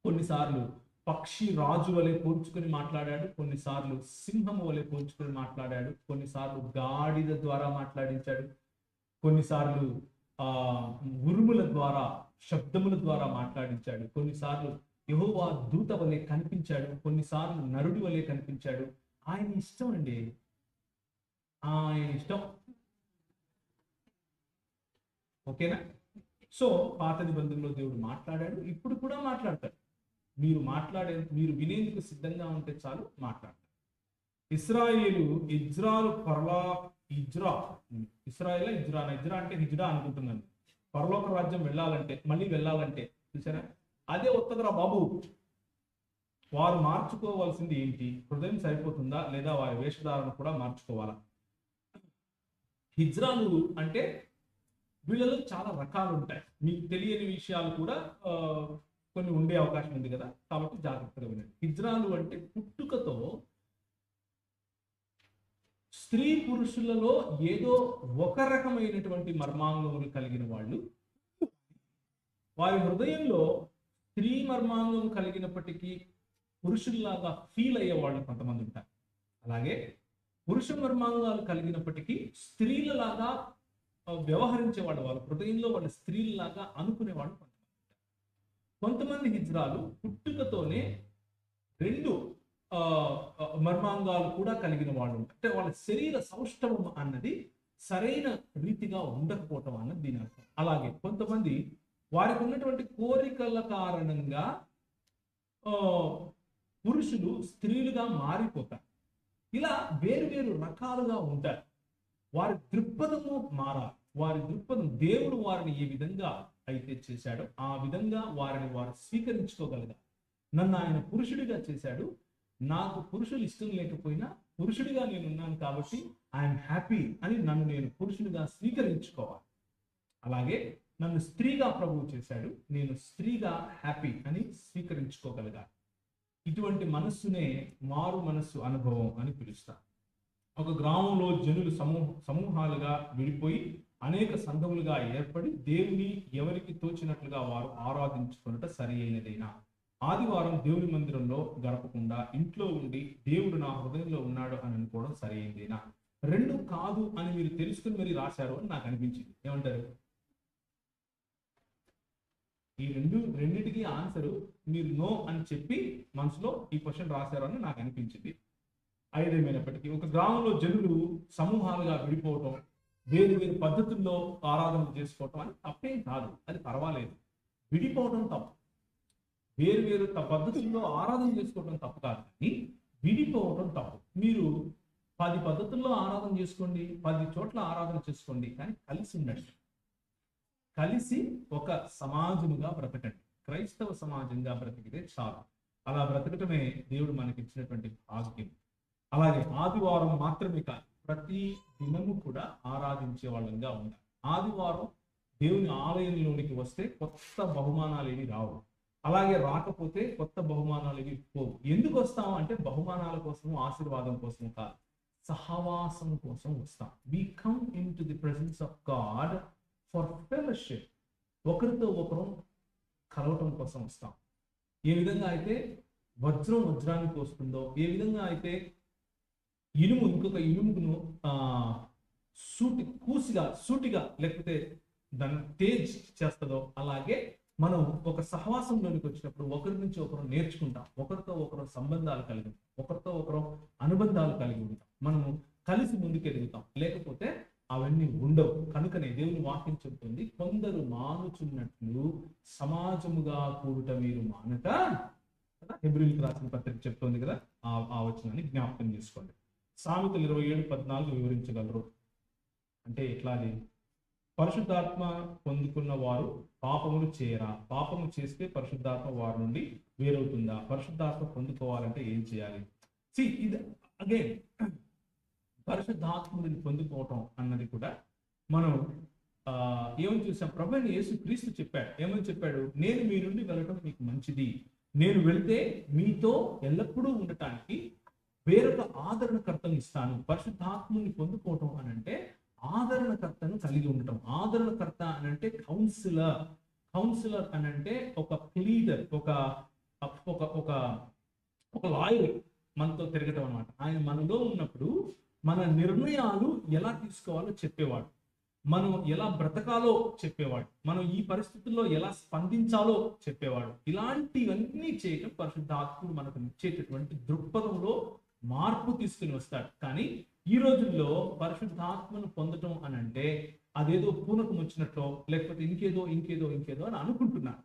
కొన్నిసార్లు పక్షి రాజు వలె పోల్చుకొని మాట్లాడాడు, కొన్నిసార్లు సింహము వలె పోల్చుకొని మాట్లాడాడు, కొన్నిసార్లు గాడిద ద్వారా మాట్లాడించాడు, కొన్నిసార్లు ఉరుముల ద్వారా, శబ్దముల ద్వారా మాట్లాడించాడు, కొన్నిసార్లు యెహోవా దూత వలె కనిపించాడు, కొన్నిసార్లు నరుడి వలె కనిపించాడు. ఆయన ఇష్టం అండి, ఆయన ఇష్టం. ఓకేనా? సో పాత నిబంధనలో దేవుడు మాట్లాడాడు, ఇప్పుడు కూడా మాట్లాడతాడు. మీరు వినేందుకు సిద్ధంగా ఉంటే చాలు మాట్లాడతారు. ఇజ్రా అంటే హిజ్రా అనుకుంటున్నాను. పరలోక రాజ్యం వెళ్ళాలంటే చూసారా, అదే వస్తుందిరా బాబు. వారు మార్చుకోవాల్సింది ఏంటి? హృదయం సరిపోతుందా లేదా వారి వేషధారణ కూడా మార్చుకోవాలా? హిజ్రాలు అంటే వీళ్ళలో చాలా రకాలు ఉంటాయి. మీకు తెలియని విషయాలు కూడా కొన్ని ఉండే అవకాశం ఉంది కదా, కాబట్టి జాగ్రత్తగా వినండి. హిజ్రాలు అంటే పుట్టుకతో స్త్రీ పురుషులలో ఏదో ఒక రకమైనటువంటి మర్మాంగములు కలిగిన వాళ్ళు. వారి హృదయంలో స్త్రీ మర్మాంగం కలిగినప్పటికీ పురుషుల్లాగా ఫీల్ అయ్యే వాళ్ళు కొంతమంది ఉంటారు. అలాగే పురుష మర్మాంగాలు కలిగినప్పటికీ స్త్రీలలాగా వ్యవహరించేవాడు, వాళ్ళ హృదయంలో వాళ్ళ స్త్రీలలాగా అనుకునేవాడు కొంతమంది హిజ్రాలు పుట్టుకతోనే రెండు మర్మాంగాలు కూడా కలిగిన వాళ్ళు. అంటే వాళ్ళ శరీర సౌష్ఠవం అన్నది సరైన రీతిగా ఉండకపోవటం అన్నది దీని అర్థం. అలాగే కొంతమంది వారికి ఉన్నటువంటి కోరికల కారణంగా పురుషులు స్త్రీలుగా మారిపోతారు. ఇలా వేరు వేరు రకాలుగా ఉంటారు. వారి దృక్పథము మారాలి. వారి దృక్పథం, దేవుడు వారిని ఏ విధంగా అయితే చేశాడో ఆ విధంగా వారిని వారు స్వీకరించుకోగలగాలి. నన్ను ఆయన పురుషుడిగా చేశాడు, నాకు పురుషులు ఇష్టం లేకపోయినా పురుషుడిగా నేను ఉన్నాను కాబట్టి ఐఎమ్ హ్యాపీ అని నన్ను నేను పురుషుడిగా స్వీకరించుకోవాలి. అలాగే నన్ను స్త్రీగా ప్రభువు చేశాడు, నేను స్త్రీగా హ్యాపీ అని స్వీకరించుకోగలగాలి. ఇటువంటి మనస్సునే మారు మనస్సు అనుభవం అని పిలుస్తారు. ఒక గ్రామంలో జనులు సమూహాలుగా విడిపోయి అనేక సంఘములుగా ఏర్పడి దేవుని ఎవరికి తోచినట్లుగా వారు ఆరాధించుకున్నట సరి అయినదైనా, ఆదివారం దేవుని మందిరంలో గడపకుండా ఇంట్లో ఉండి దేవుడు నా హృదయంలో ఉన్నాడు అని అనుకోవడం సరి అయిందేనా? రెండు కాదు అని మీరు తెలుసుకుని మరి రాశారు అని నాకు అనిపించింది. ఏమంటారు? ఈ రెండింటికి ఆన్సర్ మీరు నో అని చెప్పి మనసులో ఈ క్వశ్చన్ రాశారు అని నాకు అనిపించింది. ఐదేమైనప్పటికీ ఒక గ్రామంలో జనులు సమూహాలుగా విడిపోవటం, వేరు వేరు పద్ధతుల్లో ఆరాధన చేసుకోవటం అని తప్పేం కాదు, అది పర్వాలేదు. విడిపోవటం తప్పు, వేరు వేరు పద్ధతుల్లో ఆరాధన చేసుకోవటం తప్పు కాదు, కానీ విడిపోవటం తప్పు. మీరు 10 పద్ధతుల్లో ఆరాధన చేసుకోండి, 10 చోట్ల ఆరాధన చేసుకోండి, కానీ కలిసి ఉండండి. కలిసి ఒక సమాజముగా బ్రతకండి. క్రైస్తవ సమాజంగా బ్రతికితే చాలు. అలా బ్రతకటమే దేవుడు మనకి ఇచ్చినటువంటి భాగ్యం. అలాగే ఆదివారం మాత్రమే కాదు, ప్రతి దినము కూడా ఆరాధించే వాళ్ళంగా ఉండాలి. ఆదివారం దేవుని ఆలయంలోనికి వస్తే కొత్త బహుమానాలు ఏవి రావు, అలాగే రాకపోతే కొత్త బహుమానాలు ఏవి పోవు. ఎందుకు వస్తాం అంటే బహుమానాల కోసము, ఆశీర్వాదం కోసం కాదు, సహవాసం కోసం వస్తాం. We come into the presence of God for fellowship. ఒకరితో ఒకరు కలవటం కోసం వస్తాం. ఏ విధంగా అయితే వజ్రం వజ్రాన్ని కోస్తుందో, ఏ విధంగా అయితే ఇనుము ఇంకొక ఇనుమును సూటిగా లేకపోతే దాన్ని తేజ్ చేస్తుందో, అలాగే మనం ఒక సహవాసంలోనికి వచ్చినప్పుడు ఒకరి నుంచి ఒకరు నేర్చుకుంటాం, ఒకరితో ఒకరు సంబంధాలు కలిగి ఉంటాం, ఒకరితో ఒకరు అనుబంధాలు కలిగి ఉంటాం, మనము కలిసి ముందుకెదుగుతాం. లేకపోతే అవన్నీ ఉండవు. కనుకనే దేవుని వాక్యం చెబుతుంది, కొందరు మానుచున్నట్లు సమాజముగా కూడుట మీరు మానక. హెబ్రీయులకు రాసిన పత్రిక చెప్తోంది కదా, ఆ వచనాన్ని జ్ఞాపకం చేసుకోండి. సామెతలు 27:14 వివరించగలరు అంటే ఎట్లాది? పరిశుద్ధాత్మ పొందుకున్న వారు పాపములు చేయరా? పాపము చేస్తే పరిశుద్ధాత్మ వారి నుండి వేరవుతుందా? పరిశుద్ధాత్మ పొందుకోవాలంటే ఏం చేయాలి? ఇది అగైన్ పరిశుద్ధాత్మని పొందుకోవటం అన్నది కూడా మనం ఏమని చూసాం? ప్రభువైన యేసుక్రీస్తు చెప్పాడు. ఏమని చెప్పాడు? నేను మీ నుండి వెళ్ళటం మీకు మంచిది, నేను వెళ్తే మీతో ఎల్లప్పుడూ ఉండటానికి వేరొక ఆదరణకర్తను ఇస్తాను. పరిశుద్ధాత్మని పొందుకోవటం అని అంటే ఆదరణకర్తను కలిగి ఉండటం. ఆదరణకర్త అని అంటే కౌన్సిలర్ అని అంటే ఒక ప్లీడర్, ఒక లాయర్ మనతో తిరగటం అనమాట. ఆయన మనలో ఉన్నప్పుడు మన నిర్ణయాలు ఎలా తీసుకోవాలో చెప్పేవాడు, మనం ఎలా బ్రతకాలో చెప్పేవాడు, మనం ఈ పరిస్థితుల్లో ఎలా స్పందించాలో చెప్పేవాడు. ఇలాంటివన్నీ చేయటం పరిశుద్ధాత్ముడు మనకు ఇచ్చేటటువంటి దృక్పథంలో మార్పు తీసుకుని వస్తాడు. కానీ ఈ రోజుల్లో పరిశుద్ధాత్మను పొందటం అని అంటే అదేదో పూనకం వచ్చినట్లో, లేకపోతే ఇంకేదో అని అనుకుంటున్నారు.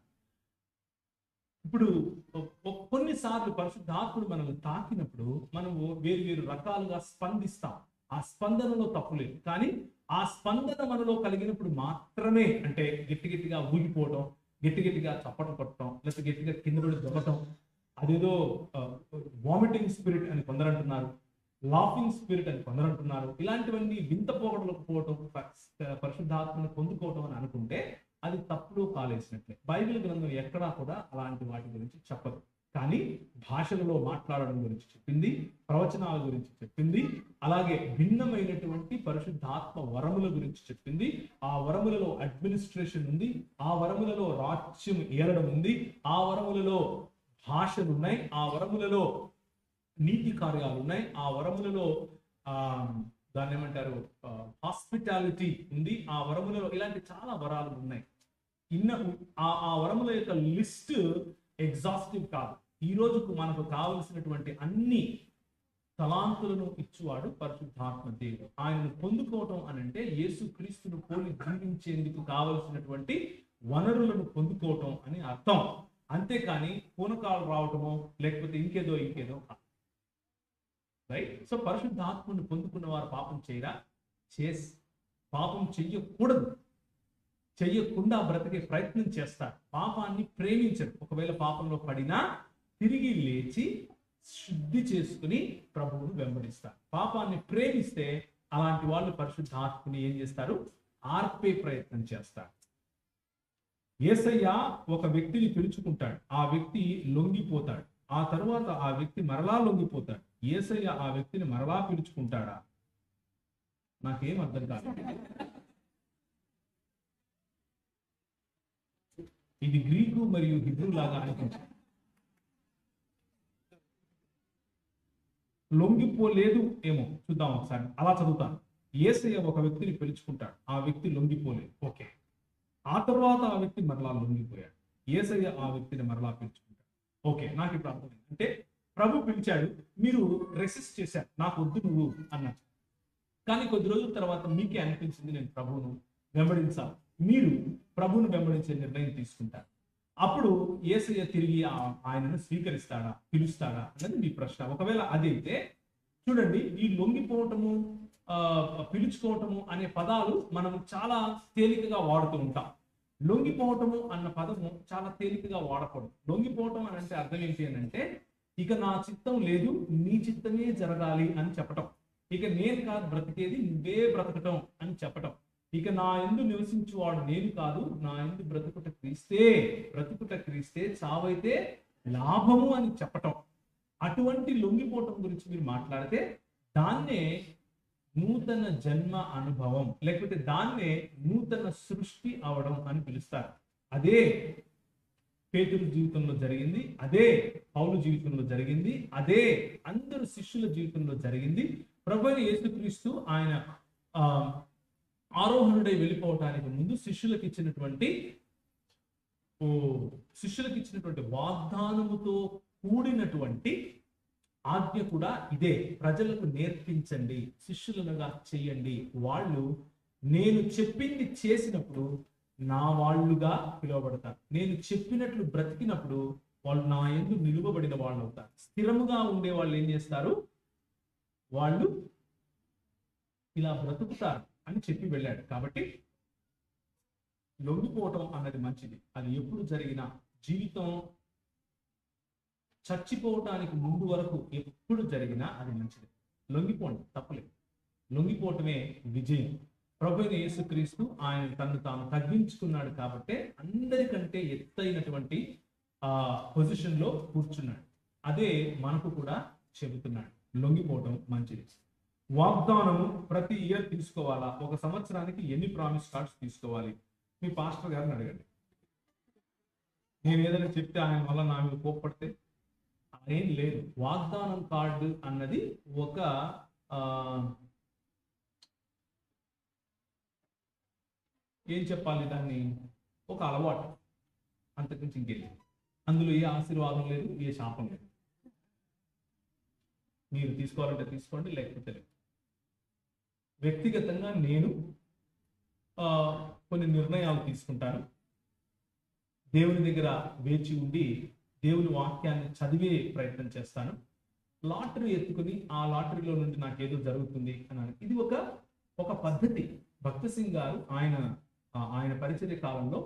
ఇప్పుడు కొన్నిసార్లు పరిశుద్ధాత్ముడు మనల్ని తాకినప్పుడు మనము వేరు రకాలుగా స్పందిస్తాం. ఆ స్పందనలో తప్పు లేదు, కానీ ఆ స్పందన మనలో కలిగినప్పుడు మాత్రమే, అంటే గట్టిగా ఊగిపోవడం, గట్టిగా చప్పట కొట్టడం, లేకపోతే గట్టిగా కింద పడి దొరకటం, అదేదో వామిటింగ్ స్పిరిట్ అని కొందరు అంటున్నారు, లాఫింగ్ స్పిరిట్ అని కొందరు అంటున్నారు. ఇలాంటివన్నీ వింత పోగడలకు పోవటం పరిశుద్ధాత్మను పొందుకోవటం అని అనుకుంటే అది తప్పులో కాలేసినట్లే. బైబిల్ గ్రంథం ఎక్కడా కూడా అలాంటి వాటి గురించి చెప్పదు. కానీ భాషలలో మాట్లాడడం గురించి చెప్పింది, ప్రవచనాల గురించి చెప్పింది, అలాగే భిన్నమైనటువంటి పరిశుద్ధాత్మ వరముల గురించి చెప్పింది. ఆ వరములలో అడ్మినిస్ట్రేషన్ ఉంది, ఆ వరములలో రాజ్యం ఏలడం ఉంది, ఆ వరములలో భాషలు ఉన్నాయి, ఆ వరములలో నీతి కార్యాలు ఉన్నాయి, ఆ వరములలో దాన్ని ఏమంటారు హాస్పిటాలిటీ ఉంది, ఆ వరములలో ఇలాంటి చాలా వరాలు ఉన్నాయి. ఆ వరముల యొక్క లిస్ట్ ఎగ్జాస్టివ్ కాదు. ఈ రోజుకు మనకు కావలసినటువంటి అన్ని తలాంతులను ఇచ్చువాడు పరిశుద్ధాత్మ దేవుడు. ఆయనను పొందుకోవటం అని అంటే యేసుక్రీస్తును పోలి జీవించేందుకు కావలసినటువంటి వనరులను పొందుకోవటం అని అర్థం. అంతేకాని పూనకాలు రావటమో లేకపోతే ఇంకేదో రైట్. సో పరిశుద్ధాత్మను పొందుకున్న వారు పాపం చేయరా? పాపం చెయ్యకుండా బ్రతికే ప్రయత్నం చేస్తారు. పాపాన్ని ప్రేమించరు. ఒకవేళ పాపంలో పడినా తిరిగి లేచి శుద్ధి చేసుకుని ప్రభువును వెంబడిస్తారు. పాపాన్ని ప్రేమిస్తే అలాంటి వాళ్ళు పరిశుద్ధాత్మని ఏం చేస్తారు? ఆర్పే ప్రయత్నం చేస్తారు. యేసయ్య ఒక వ్యక్తిని పిలుచుకుంటాడు, ఆ వ్యక్తి లొంగిపోతాడు. ఆ తరువాత ఆ వ్యక్తి మరలా లొంగిపోతాడు. యేసయ్య ఆ వ్యక్తిని మరలా పిలుచుకుంటాడా? నాకేం అర్థం కాదు. ఇది గ్రీకు మరియు హిబ్రూ లాగా అనిపించింది. లొంగిపోలేదు ఏమో, చూద్దాం ఒకసారి. అలా చదువుతాను. యేసయ్య ఒక వ్యక్తిని పిలుచుకుంటాడు, ఆ వ్యక్తి లొంగిపోలేదు. ఓకే. ఆ తర్వాత ఆ వ్యక్తి మరలా లొంగిపోయాడు. యేసయ్య ఆ వ్యక్తిని మరలా పిలుచుకుంటాడు. ఓకే, నాకు ఇప్పుడు అర్థమైంది. అంటే ప్రభు పిలిచాడు, మీరు రెసిస్ట్ చేశారు, నాకు వద్దు నువ్వు అన్నారు. కానీ కొద్ది రోజుల తర్వాత మీకే అనిపించింది నేను ప్రభువును వెంబడించాలి. మీరు ప్రభువును వెంబడించే నిర్ణయం తీసుకుంటారు. అప్పుడు యేసయ్య తిరిగి ఆయనను స్వీకరిస్తాడా, పిలుస్తాడా అన్నది మీ ప్రశ్న. ఒకవేళ అదైతే చూడండి, ఈ లొంగిపోవటము, పిలుచుకోవటము అనే పదాలు మనం చాలా తేలికగా వాడుతూ ఉంటాం. లొంగిపోవటము అన్న పదము చాలా తేలికగా వాడకూడదు. లొంగిపోవటం అని అంటే అర్థం ఏంటి అని అంటే, ఇక నా చిత్తం లేదు, నీ చిత్తమే జరగాలి అని చెప్పటం. ఇక నేను కాదు బ్రతికేది, నువ్వే బ్రతకటం అని చెప్పటం. ఇక నా యందు నివసించువాడు నేను కాదు, నా యందు బ్రతుకుట క్రీస్తే, చావైతే లాభము అని చెప్పటం. అటువంటి లొంగిపోవటం గురించి మీరు మాట్లాడితే దాన్నే నూతన జన్మ అనుభవం, లేకపోతే దాన్నే నూతన సృష్టి అవడం అని పిలుస్తారు. అదే పేతురు జీవితంలో జరిగింది, అదే పౌలు జీవితంలో జరిగింది, అదే అందరు శిష్యుల జీవితంలో జరిగింది. ప్రభువైన యేసుక్రీస్తు ఆయన ఆరోహణుడై వెళ్ళిపోవటానికి ముందు శిష్యులకు ఇచ్చినటువంటి వాగ్దానముతో కూడినటువంటి ఆజ్ఞ కూడా ఇదే. ప్రజలకు నేర్పించండి, శిష్యులుగా చేయండి. వాళ్ళు నేను చెప్పింది చేసినప్పుడు నా వాళ్ళుగా పిలువబడతారు. నేను చెప్పినట్లు బ్రతికినప్పుడు వాళ్ళు నా యందు నిలువబడిన వాళ్ళు అవుతారు. స్థిరముగా ఉండే వాళ్ళు ఏం చేస్తారు? వాళ్ళు ఇలా బ్రతుకుతారు అని చెప్పి వెళ్ళాడు. కాబట్టి లొంగిపోవటం అన్నది మంచిది. అది ఎప్పుడు జరిగినా, జీవితం చచ్చిపోవటానికి ముందు వరకు ఎప్పుడు జరిగినా అది మంచిది. లొంగిపోండి, తప్పలేదు. లొంగిపోవటమే విజయం. ప్రభువైన యేసుక్రీస్తు ఆయన తను తాను తగ్గించుకున్నాడు కాబట్టి అందరికంటే ఎత్తైనటువంటి పొజిషన్ లో కూర్చున్నాడు. అదే మనకు కూడా చెబుతున్నాడు, లొంగిపోవటం మంచిది. వాగ్దానము ప్రతి ఇయర్ తీసుకోవాలా? ఒక సంవత్సరానికి ఎన్ని ప్రామిస్ కార్డ్స్ తీసుకోవాలి? మీ పాస్టర్ గారిని అడగండి. నేను ఏదైనా చెప్తే ఆయన వల్ల నా మీద కోప్పడితే ఏం లేదు. వాగ్దానం కార్డు అన్నది ఒక ఏం చెప్పాలి దాన్ని, ఒక అలవాటు, అంతకుమించి ఇంకేం. అందులో ఏ ఆశీర్వాదం లేదు, ఏ శాపం లేదు. మీరు తీసుకోవాలంటే తీసుకోండి, లేకపోతే లేదు. వ్యక్తిగతంగా నేను కొన్ని నిర్ణయాలు తీసుకుంటాను. దేవుని దగ్గర వేచి ఉండి దేవుని వాక్యాన్ని చదివే ప్రయత్నం చేస్తాను. లాటరీ ఎత్తుకుని ఆ లాటరీలో నుండి నాకేదో జరుగుతుంది అని, ఇది ఒక పద్ధతి. భక్త సింగ్ గారు ఆయన పరిచర్య కాలంలో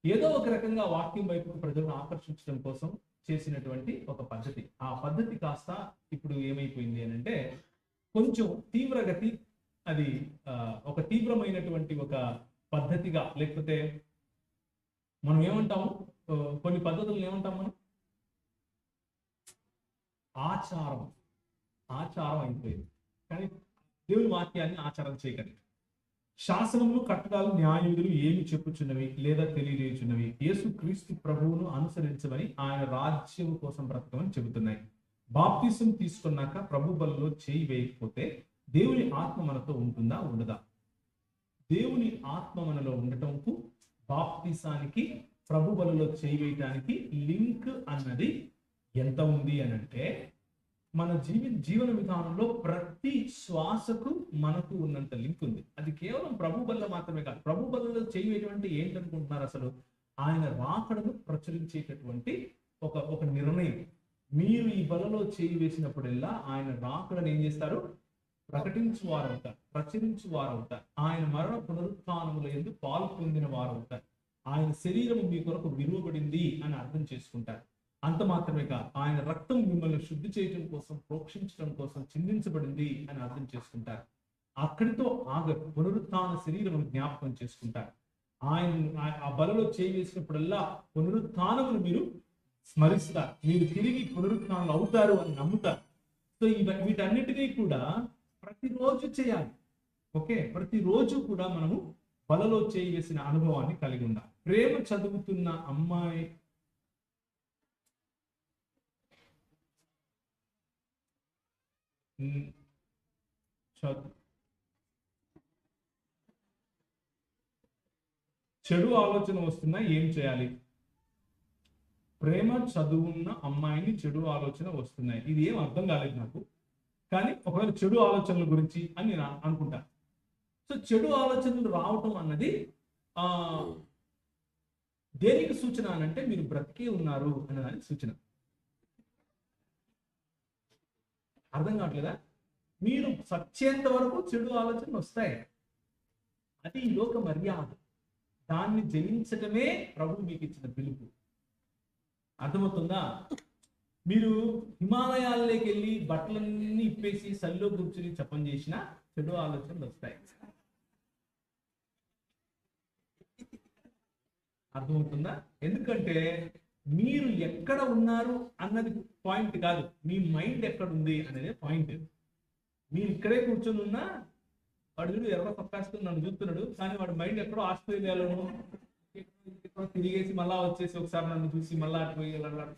ఏదో ఒక రకంగా వాక్యం వైపు ప్రజలను ఆకర్షించడం కోసం చేసినటువంటి ఒక పద్ధతి. ఆ పద్ధతి కాస్త ఇప్పుడు ఏమైపోయింది అని అంటే కొంచెం తీవ్రగతి, అది ఒక తీవ్రమైనటువంటి ఒక పద్ధతిగా, లేకపోతే మనం ఏమంటాము, కొన్ని పద్ధతులను ఏమంటాం మనం, ఆచారం అయిపోయింది. కానీ దేవుని వాక్యాన్ని ఆచారం చేయకండి. శాసనములు, కట్టడాలు, న్యాయవిధులు ఏమి చెప్పుచున్నవి లేదా తెలియజేయుచున్నవి? యేసుక్రీస్తు ప్రభువును అనుసరించమని, ఆయన రాజ్యం కోసం బ్రతకమని చెబుతున్నాయి. బాప్తిసం తీసుకున్నాక ప్రభు బలలో చేయి వేయకపోతే దేవుని ఆత్మ మనతో ఉంటుందా, ఉండదా? దేవుని ఆత్మ మనలో ఉండటంకు బాప్తిసానికి, ప్రభు బలలో చేయి వేయటానికి లింక్ అన్నది ఎంత ఉంది అని అంటే, మన జీవన విధానంలో ప్రతి శ్వాసకు మనకు ఉన్నంత లింక్ ఉంది. అది కేవలం ప్రభు బల్ల మాత్రమే కాదు. ప్రభు బలలో చేయి వేయటువంటి ఏంటనుకుంటున్నారు? అసలు ఆయన రాకడను ప్రచురించేటటువంటి ఒక నిర్ణయం. మీరు ఈ బలలో చేయి వేసినప్పుడల్లా ఆయన రాకడను ఏం చేస్తారు? ప్రకటించు వారు అవుతారు, ప్రచురించు వారు అవుతారు. ఆయన మరణ పునరుత్థానముల యందు పాలు పొందిన వారు అవుతారు. ఆయన శరీరము మీ కొరకు విలువబడింది అని అర్థం చేసుకుంటారు. అంత మాత్రమే కాదు, ఆయన రక్తం మిమ్మల్ని శుద్ధి చేయడం కోసం, ప్రోక్షించడం కోసం చిందించబడింది అని అర్థం చేసుకుంటారు. అక్కడితో ఆగరు, పునరుత్థాన శరీరమును జ్ఞాపకం చేసుకుంటారు. ఆయన ఆ బలలో చేయి వేసినప్పుడల్లా పునరుత్థానమును మీరు స్మరిస్తారు, మీరు తిరిగి పునరుత్థానం అవుతారు అని నమ్ముతారు. సో వీటన్నిటినీ కూడా ప్రతిరోజు చేయాలి. ఓకే, ప్రతిరోజు కూడా మనము వలలో చేయవేసిన అనుభవాన్ని కలిగి ఉండాలి. ప్రేమ చదువుతున్న అమ్మాయి చెడు ఆలోచన వస్తున్నా ఏం చేయాలి? ప్రేమ చదువున్న అమ్మాయిని చెడు ఆలోచన వస్తున్నాయి, ఇది ఏం అర్థం కాలేదు నాకు, కానీ ఒకవేళ చెడు ఆలోచనల గురించి అని నేను అనుకుంటా. సో చెడు ఆలోచనలు రావటం అన్నది దేనికి సూచన అనంటే మీరు బ్రతికే ఉన్నారు అన్నదానికి సూచన. అర్థం కావట్లేదా? మీరు సచ్చేంత వరకు చెడు ఆలోచనలు వస్తాయి, అది ఈ లోక మర్యాద. దాన్ని జయించటమే ప్రభు మీకు ఇచ్చిన పిలుపు. అర్థమవుతుందా? మీరు హిమాలయాల్లోకి వెళ్ళి బట్టలన్నీ ఇప్పేసి సల్లో కూర్చుని జపం చేసినా చెడు ఆలోచనలు వస్తాయి. అర్థమవుతుందా? ఎందుకంటే మీరు ఎక్కడ ఉన్నారు అన్నది పాయింట్ కాదు, మీ మైండ్ ఎక్కడ ఉంది అనేది పాయింట్. మీరు ఇక్కడే కూర్చొని ఉన్నా వాడు చూడు ఎవరో తప్పేస్తుంది నన్ను చూస్తున్నాడు, కానీ వాడి మైండ్ ఎక్కడో ఆస్ట్రేలియాలోనూ తిరిగేసి మళ్ళా వచ్చేసి ఒకసారి నన్ను చూసి మళ్ళా అటుపోయి వెళ్ళాడు.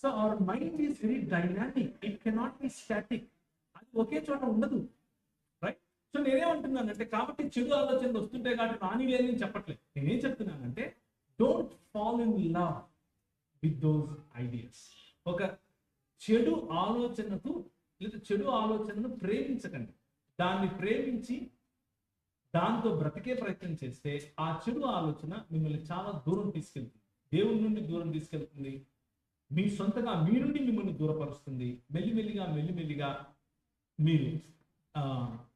So our mind is very dynamic, it cannot be static. అది ఒకే చోట ఉండదు, రైట్? సో నేనేమంటున్నానంటే, కాబట్టి చెడు ఆలోచనలు వస్తుంటాయి కాబట్టి రాని లేదని చెప్పట్లేదు. నేనేం చెప్తున్నానంటే, don't fall in love with those ideas. ఒక చెడు ఆలోచనకు లేదా చెడు ఆలోచనను ప్రేమించకండి. దాన్ని ప్రేమించి దాంతో బ్రతికే ప్రయత్నం చేస్తే ఆ చెడు ఆలోచన మిమ్మల్ని చాలా దూరం తీసుకెళ్తుంది, దేవుని నుండి దూరం తీసుకెళ్తుంది, మీ సొంతగా మీ నుండి మిమ్మల్ని దూరపరుస్తుంది. మెల్లిమెల్లిగా మీరు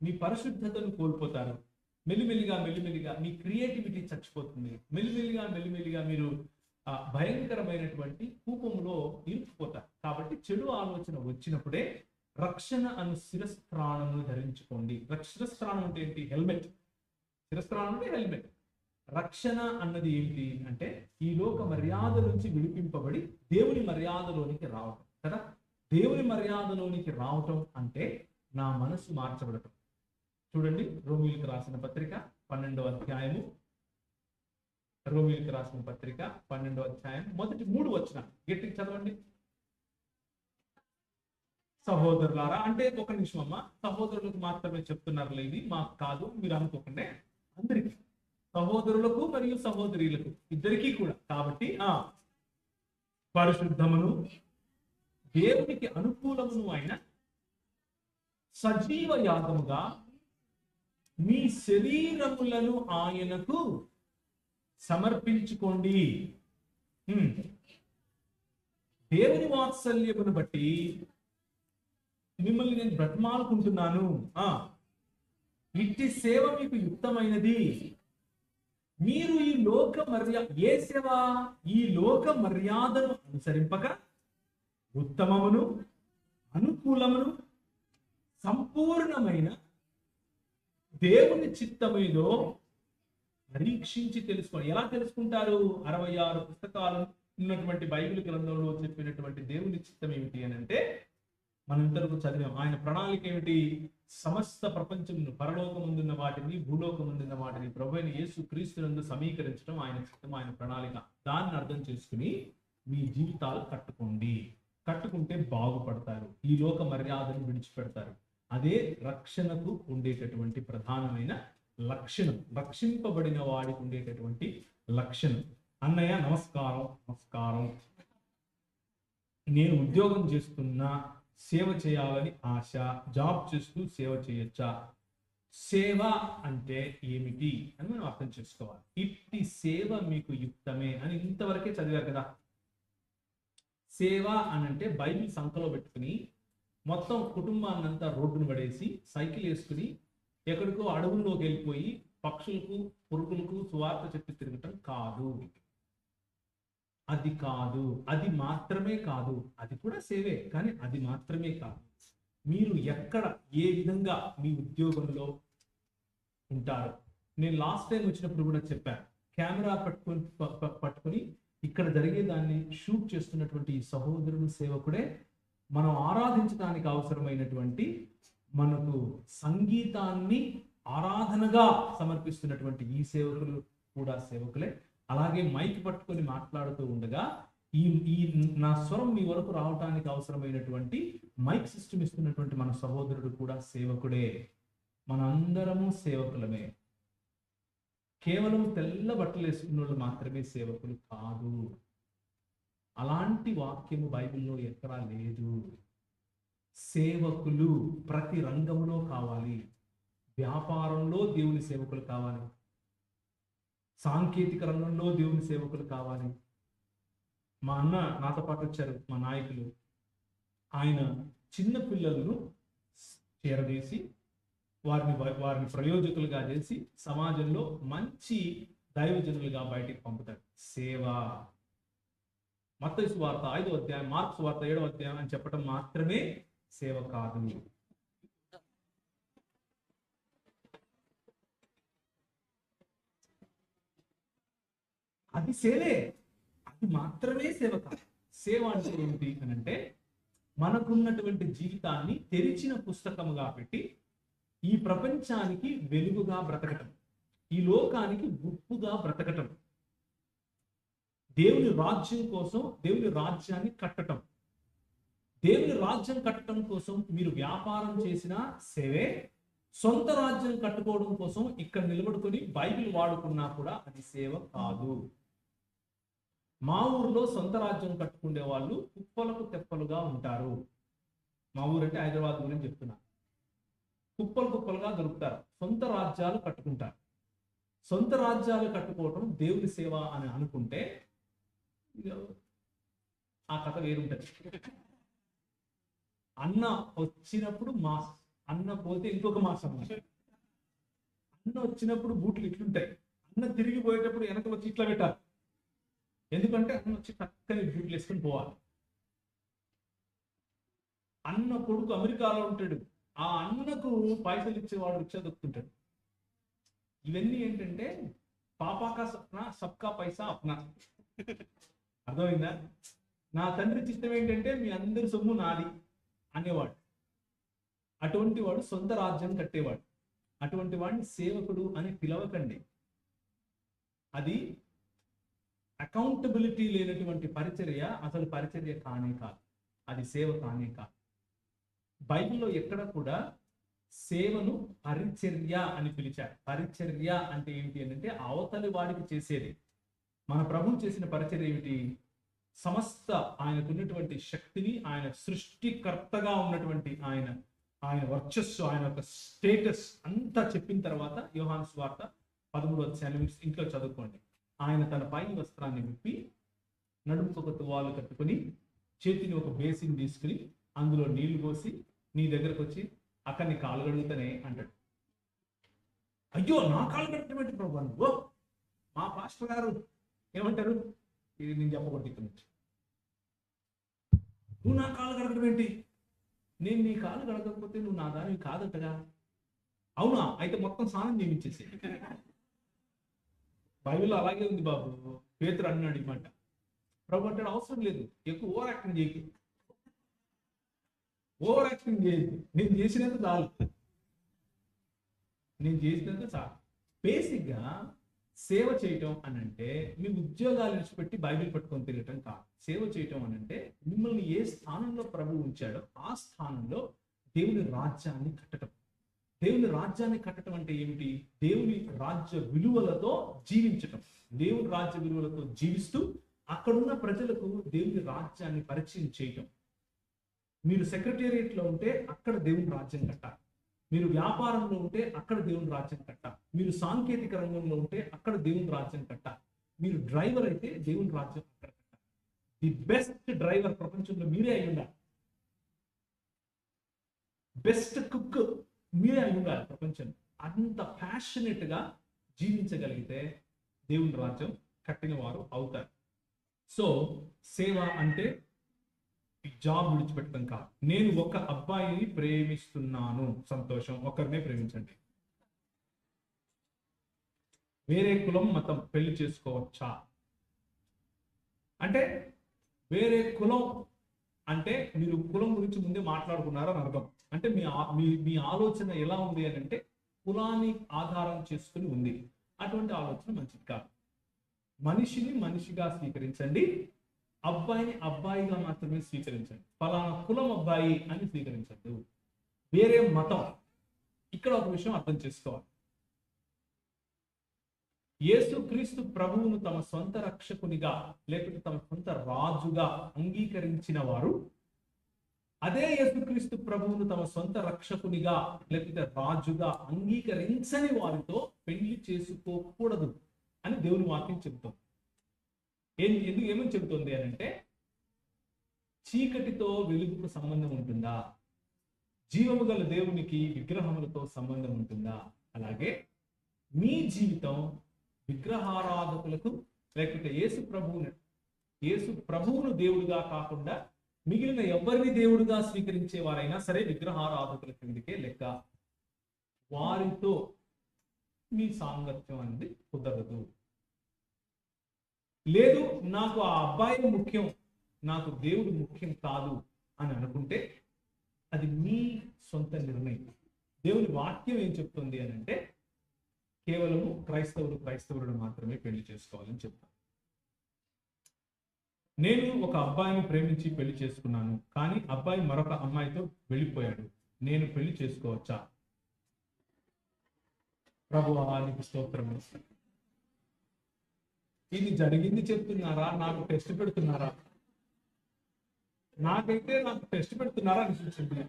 మీ పరిశుద్ధతను కోల్పోతారు. మెల్లిమెల్లిగా మీ క్రియేటివిటీ చచ్చిపోతుంది. మెల్లిమెల్లిగా మీరు భయంకరమైనటువంటి కూపంలో ఇరుక్కుపోతారు. కాబట్టి చెడు ఆలోచన వచ్చినప్పుడే రక్షణ అను శిరస్త్రాణము ధరించుకోండి. శిరస్త్రాణం అంటే ఏంటి? హెల్మెట్. శిరస్త్రాణం అంటే హెల్మెట్. రక్షణ అన్నది ఏంటి అంటే ఈ లోక మర్యాద నుంచి విడిపింపబడి దేవుని మర్యాదలోనికి రావటం కదా. దేవుని మర్యాదలోనికి రావటం అంటే నా మనసు మార్చబడటం. చూడండి, రోమీయులకు రాసిన పత్రిక 12వ అధ్యాయము. రోమీయులకు రాసిన పత్రిక 12వ అధ్యాయం మొదటి 3 వచనాలు గట్టిగా చదవండి. సహోదరులారా, అంటే ఒక నిమిషం అమ్మ, సహోదరులకు మాత్రమే చెప్తున్నారు ఇది మాకు కాదు మీరు అనుకోకండి, అందరికీ, సహోదరులకు మరియు సహోదరులకు ఇద్దరికీ కూడా. కాబట్టి పరిశుద్ధమును దేవునికి అనుకూలమును అయిన సజీవ యాగముగా మీ శరీరములను ఆయనకు సమర్పించుకోండి. దేవుని వాత్సల్యమును బట్టి మిమ్మల్ని నేను బ్రతమాలుకుంటున్నాను. ఇట్టి సేవ మీకు యుక్తమైనది. మీరు ఈ లోక మర్యాద ఏ సేవ? ఈ లోక మర్యాదను అనుసరింపక ఉత్తమమును అనుకూలమును సంపూర్ణమైన దేవుని చిత్తమేదో పరీక్షించి తెలుసుకోండి. ఎలా తెలుసుకుంటారు? 66 పుస్తకాలు ఉన్నటువంటి బైబిల్ గ్రంథంలో చెప్పినటువంటి దేవుని చిత్తం ఏమిటి అని అంటే మనం ఇంతవరకు చదివాం. ఆయన ప్రణాళిక ఏమిటి? సమస్త ప్రపంచమును, పరలోకముందున్న వాటిని భూలోకముందున్న వాటిని ప్రభువైన యేసు క్రీస్తునందు సమీకరించడం ఆయన చిత్తం, ఆయన ప్రణాళిక. దాన్ని అర్థం చేసుకుని మీ జీవితాలు కట్టుకుంటే బాగుపడతారు, ఈ లోక మర్యాదను విడిచిపెడతారు. అదే రక్షణకు ఉండేటటువంటి ప్రధానమైన లక్షణం, రక్షింపబడిన వాడికి ఉండేటటువంటి లక్షణం. అన్నయ్య నమస్కారం, నేను ఉద్యోగం చేస్తున్నా, సేవ చేయాలని ఆశ, జాబ్ చేస్తూ సేవ చేయొచ్చా? సేవ అంటే ఏమిటి అని మనం అర్థం చేసుకోవాలి. ఇట్టి సేవ మీకు యుక్తమే అని ఇంతవరకే చదివారు కదా. సేవ అని అంటే బైబిల్ సంఖలో పెట్టుకుని మొత్తం కుటుంబాన్నంతా రోడ్డును పడేసి సైకిల్ వేసుకుని ఎక్కడికో అడవుల్లోకి వెళ్ళిపోయి పక్షులకు పురుగులకు సువార్త చెప్పి తిరగటం కాదు. అది కాదు, అది మాత్రమే కాదు. అది కూడా సేవే, కానీ అది మాత్రమే కాదు. మీరు ఎక్కడ ఏ విధంగా మీ ఉద్యోగంలో ఉంటారు. నేను లాస్ట్ టైం వచ్చినప్పుడు కూడా చెప్పాను, కెమెరా పట్టుకుని ఇక్కడ జరిగే దాన్ని షూట్ చేస్తున్నటువంటి ఈ సహోదరుడు సేవకుడే మనం ఆరాధించడానికి అవసరమైనటువంటి మనకు సంగీతాన్ని ఆరాధనగా సమర్పిస్తున్నటువంటి ఈ సేవకులు కూడా సేవకులే. అలాగే మైక్ పట్టుకొని మాట్లాడుతూ ఉండగా ఈ ఈ నా స్వరం మీ వరకు రావడానికి అవసరమైనటువంటి మైక్ సిస్టమ్ ఇస్తున్నటువంటి మన సహోదరుడు కూడా సేవకుడే. మనందరము సేవకులమే. కేవలం తెల్ల బట్టలు వేసుకున్న వాళ్ళు మాత్రమే సేవకులు కాదు. అలాంటి వాక్యము బైబిల్లో ఎక్కడా లేదు. సేవకులు ప్రతి రంగంలో కావాలి. వ్యాపారంలో దేవుని సేవకులు కావాలి, సాంకేతిక రంగంలో దేవుని సేవకులు కావాలి. మా అన్న నాతో పాటు వచ్చారు, మా నాయకులు. ఆయన చిన్న పిల్లలను చేరదీసి వారిని ప్రయోజకులుగా చేసి సమాజంలో మంచి దైవజనులుగా బయటికి పంపుతాడు. సేవ. మత్తయి సువార్త 5వ అధ్యాయం, మార్కు సువార్త 7వ అధ్యాయం అని చెప్పడం మాత్రమే సేవ కాదు. అది సేవే, అది మాత్రమే సేవ కాదు. సేవ అంటే ఏమిటి అని అంటే మనకున్నటువంటి జీవితాన్ని తెరిచిన పుస్తకముగా పెట్టి ఈ ప్రపంచానికి వెలుగుగా బ్రతకటం, ఈ లోకానికి ఉప్పుగా బ్రతకటం, దేవుని రాజ్యం కోసం దేవుని రాజ్యాన్ని కట్టటం. దేవుని రాజ్యం కట్టడం కోసం మీరు వ్యాపారం చేసిన సేవే. సొంత రాజ్యం కట్టుకోవడం కోసం ఇక్కడ నిలబడుకొని బైబిల్ వాడుకున్నా కూడా అది సేవ కాదు. మా ఊర్లో సొంత రాజ్యం కట్టుకునే వాళ్ళు కుప్పలకు తెప్పలుగా ఉంటారు. మా ఊరు అంటే హైదరాబాద్ గురించి చెప్తున్నా. కుప్పలు కుప్పలుగా దొరుకుతారు, సొంత రాజ్యాలు కట్టుకుంటారు. సొంత రాజ్యాలు కట్టుకోవటం దేవుని సేవ అని అనుకుంటే ఆ కథ వేరుంటది. అన్న వచ్చినప్పుడు మాస్, అన్న పోతే ఇంకొక మాసం. అన్న వచ్చినప్పుడు బూట్లు ఇట్లుంటాయి, అన్న తిరిగి పోయేటప్పుడు వెనక వచ్చి ఇట్లా పెట్టాలి. ఎందుకంటే అన్న వచ్చి చక్కని బూట్లు వేసుకొని పోవాలి. అన్న కొడుకు అమెరికాలో ఉంటాడు, ఆ అన్నకు పైసలు ఇచ్చేవాడు రిక్షా దొక్కుతుంటాడు. ఇవన్నీ ఏంటంటే పాపాకా సప్నా సబ్కా పైసా అప్నా. అర్థమైందా? నా తండ్రి ఇష్టం ఏంటంటే మీ అందరి సొమ్ము నాది అనేవాడు. అటువంటి వాడు సొంత రాజ్యం కట్టేవాడు. అటువంటి వాడిని సేవకుడు అని పిలవకండి. అది అకౌంటబిలిటీ లేనటువంటి పరిచర్య, అసలు పరిచర్య కానే కాదు, అది సేవ కానే కాదు. బైబిల్లో ఎక్కడ కూడా సేవను పరిచర్య అని పిలిచారు. పరిచర్య అంటే ఏమిటి అంటే అవతలి వాడికి చేసేది. మన ప్రభువు చేసిన పరిచర్య ఏమిటి? సమస్త ఆయనకున్నటువంటి శక్తిని, ఆయన సృష్టికర్తగా ఉన్నటువంటి ఆయన వర్చస్సు, ఆయన యొక్క స్టేటస్ అంతా చెప్పిన తర్వాత యోహాను సువార్త 13వ అధ్యాయం ఇంట్లో చదువుకోండి. ఆయన తన పై వస్త్రాన్ని విప్పి నడుముకు ఒక తువాలు కట్టుకుని చేతిని ఒక బేసిన్ తీసుకుని అందులో నీళ్లు పోసి నీ దగ్గరకు వచ్చి అక్కడ నీ కాలు కడుగుతానే అంటాడు. అయ్యో నా కాలు కట్టడం ఏంటి ప్రభు? నువ్వు మా పాస్టర్ గారు ఏమంటారు? ఇది నేను చెప్పకూడదు ఇక్కడ నుంచి. నువ్వు నా కాలు కడగడం ఏంటి? నేను నీ కాలు కడగకపోతే నువ్వు నా దానివి కాదంటగా. అవునా? అయితే మొత్తం స్నానం చేయించేసి. బైబిల్లో అలాగే ఉంది బాబు. పేతురు అన్నాడు ఈ మాట. ప్రభు అంటాడు అవసరం లేదు, ఎక్కువ ఓవర్ యాక్టింగ్ చేయకు, ఓవర్ యాక్టింగ్ చేయదు, నేను చేసినంత చాలు, నేను చేసినంత చాలు. బేసిక్గా సేవ చేయటం అని అంటే మీ ఉద్యోగాలు విడిచిపెట్టి బైబిల్ పట్టుకొని తిరగటం కాదు. సేవ చేయటం అని అంటే మిమ్మల్ని ఏ స్థానంలో ప్రభు ఉంచాడో ఆ స్థానంలో దేవుని రాజ్యాన్ని కట్టడం. దేవుని రాజ్యాన్ని కట్టడం అంటే ఏమిటి? దేవుని రాజ్య విలువలతో జీవించటం. దేవుని రాజ్య విలువలతో జీవిస్తూ అక్కడున్న ప్రజలకు దేవుని రాజ్యాన్ని పరిచయం చేయటం. మీరు సెక్రటేరియట్లో ఉంటే అక్కడ దేవుని రాజ్యం కట్టాలి. మీరు వ్యాపారంలో ఉంటే అక్కడ దేవుని రాజ్యం కట్టాలి. మీరు సాంకేతిక రంగంలో ఉంటే అక్కడ దేవుని రాజ్యం కట్టాలి. మీరు డ్రైవర్ అయితే దేవుని రాజ్యం అక్కడ కట్టాలి. ది బెస్ట్ డ్రైవర్ ప్రపంచంలో మీరే అయి ఉండాలి. బెస్ట్ కుక్ మీరే అయి ఉండాలి ప్రపంచంలో. అంత ప్యాషనెట్ గా జీవించగలిగితే దేవుని రాజ్యం కట్టిన వారు అవుతారు. సో సేవ అంటే జాబ్ విడిచిపెట్టడం కాదు. నేను ఒక అబ్బాయిని ప్రేమిస్తున్నాను, సంతోషం, ఒకరినే ప్రేమించండి. వేరే కులం మతం పెళ్లి చేసుకోవచ్చా? అంటే వేరే కులం అంటే మీరు కులం గురించి ముందే మాట్లాడుకున్నారని అర్థం. అంటే మీ ఆలోచన ఎలా ఉంది అని అంటే కులాన్ని ఆధారం చేసుకుని ఉంది. అటువంటి ఆలోచన మంచిది కాదు. మనిషిని మనిషిగా స్వీకరించండి, అబ్బాయిని అబ్బాయిగా మాత్రమే స్వీకరించండి. ఫలానా కులం అబ్బాయి అని స్వీకరించద్దు. వేరే మతం. ఇక్కడ ఒక విషయం అర్థం చేసుకోవాలి. యేసుక్రీస్తు ప్రభువును తమ సొంత రక్షకునిగా లేకపోతే తమ సొంత రాజుగా అంగీకరించిన వారు అదే యేసుక్రీస్తు ప్రభువును తమ సొంత రక్షకునిగా లేకపోతే రాజుగా అంగీకరించని వారితో పెళ్లి చేసుకోకూడదు అని దేవుని వాక్యం చెబుతుంది. ఏమని చెబుతుంది అని అంటే, చీకటితో వెలుగుకు సంబంధం ఉంటుందా? జీవము గల దేవునికి విగ్రహములతో సంబంధం ఉంటుందా? అలాగే మీ జీవితం విగ్రహారాధకులకు లేకపోతే యేసు ప్రభువును దేవుడిగా కాకుండా మిగిలిన ఎవరిని దేవుడిగా స్వీకరించే వారైనా సరే విగ్రహారాధకుల కిందకే లెక్క. వారితో మీ సాంగత్యం అనేది కుదరదు. లేదు, నాకు ఆ అబ్బాయి ముఖ్యం, నాకు దేవుడు ముఖ్యం కాదు అని అనుకుంటే అది మీ సొంత నిర్ణయం. దేవుని వాక్యం ఏం చెప్తుంది అని అంటే, కేవలము క్రైస్తవుడు మాత్రమే పెళ్లి చేసుకోవాలని చెప్తాను. నేను ఒక అబ్బాయిని ప్రేమించి పెళ్లి చేసుకున్నాను, కానీ అబ్బాయి మరొక అమ్మాయితో వెళ్ళిపోయాడు. నేను పెళ్లి చేసుకోవచ్చా? ప్రభువా నీకు స్తోత్రము. ఇది జరిగింది చెప్తున్నారా, నాకు టెస్ట్ పెడుతున్నారా? నాకైతే నాకు టెస్ట్ పెడుతున్నారా అనిపించింది.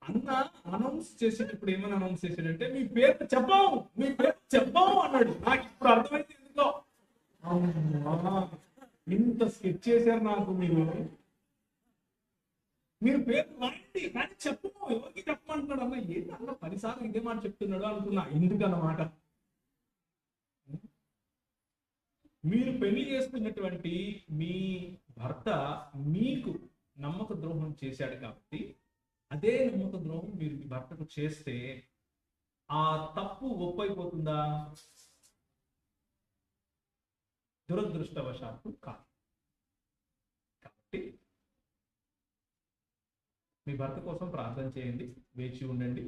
అన్న అనౌన్స్ చేసేటప్పుడు ఏమని అనౌన్స్ చేశాడంటే, మీ పేరు చెప్పాము అన్నాడు. నాకు ఇప్పుడు అర్థమైంది ఎందుకో. ఇంత స్కెచ్ చేశారు నాకు. మీరు పేరు రాయండి కానీ చెప్పము, ఎవరికి చెప్పమంటున్నాడు. అన్న ఏంటి అన్న 10 సార్లు ఇదే మాట చెప్తున్నాడు అనుకున్నా. ఎందుకన్నమాట, మీరు పెళ్లి చేసుకున్నటువంటి మీ భర్త మీకు నమ్మక ద్రోహం చేశాడు కాబట్టి అదే నమ్మక ద్రోహం మీరు మీ భర్తకు చేస్తే ఆ తప్పు ఒప్పైపోతుందా? దురదృష్టవశాత్తు కాదు. కాబట్టి మీ భర్త కోసం ప్రార్థన చేయండి, వేచి ఉండండి.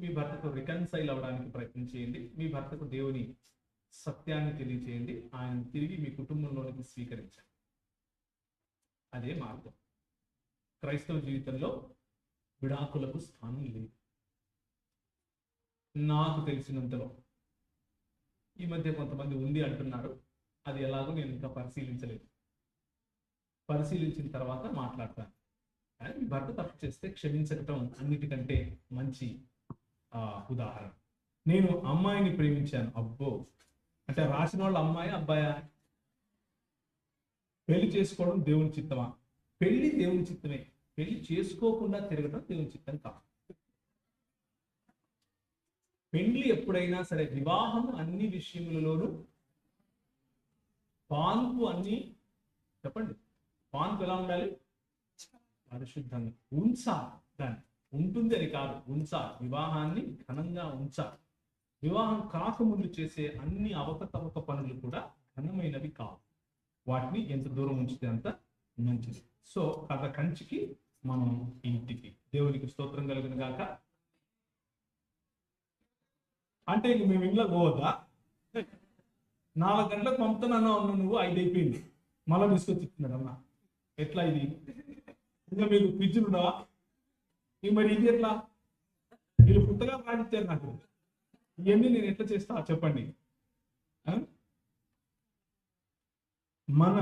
మీ భర్తతో రికన్సైల్ అవ్వడానికి ప్రయత్నం చేయండి. మీ భర్తకు దేవుని సత్యాన్ని తెలియచేయండి. ఆయన తిరిగి మీ కుటుంబంలోనికి స్వీకరించండి. అదే మార్గం. క్రైస్తవ జీవితంలో విడాకులకు స్థానం లేదు నాకు తెలిసినంతలో. ఈ మధ్య కొంతమంది ఉంది అంటున్నారు. అది ఎలాగో నేను ఇంకా పరిశీలించలేదు. పరిశీలించిన తర్వాత మాట్లాడతాను. కానీ మీ భర్త తప్పు చేస్తే క్షమించటం అన్నిటికంటే మంచి ఉదాహరణ. నేను అమ్మాయిని ప్రేమించాను. అబ్బో, అంటే రాసిన వాళ్ళ అమ్మాయి అబ్బాయా? పెళ్లి చేసుకోవడం దేవుని చిత్తమా? పెళ్లి దేవుని చిత్తమే. పెళ్లి చేసుకోకుండా తిరగడం దేవుని చిత్తం కాదు. పెళ్లి ఎప్పుడైనా సరే, వివాహం అన్ని విషయములలోనూ పాన్పు అన్ని చెప్పండి. పాన్పు ఎలా ఉండాలి? పరిశుద్ధంగా ఉంచాలి. దాన్ని ఉంటుంది అని కాదు, ఉంచాలి. వివాహాన్ని ఘనంగా ఉంచాలి. వివాహం కాకముందు చేసే అన్ని అవకతవక పనులు కూడా ఘనమైనవి కావు. వాటిని ఎంత దూరం ఉంచితే అంత మంచిది. సో కథ కంచికి మనం ఇంటికి. దేవునికి స్తోత్రం కలుగును గాక. అంటే ఇంక మేము ఇంట్లో పోవద్దా? 4 గంటలకు పంపుతానన్నా ఉన్నా, నువ్వు 5 అయిపోయింది, మళ్ళీ తీసుకొచ్చి ఇస్తున్నాడు అన్న. ఎట్లా ఇది? ఇంకా మీకు ఫ్రిడ్జ్లుడా? మరి ఇది ఎట్లా? వీళ్ళు పుస్తకాలు రాసిచ్చారు నాకు. ఇవన్నీ నేను ఎట్లా చేస్తా చెప్పండి. మన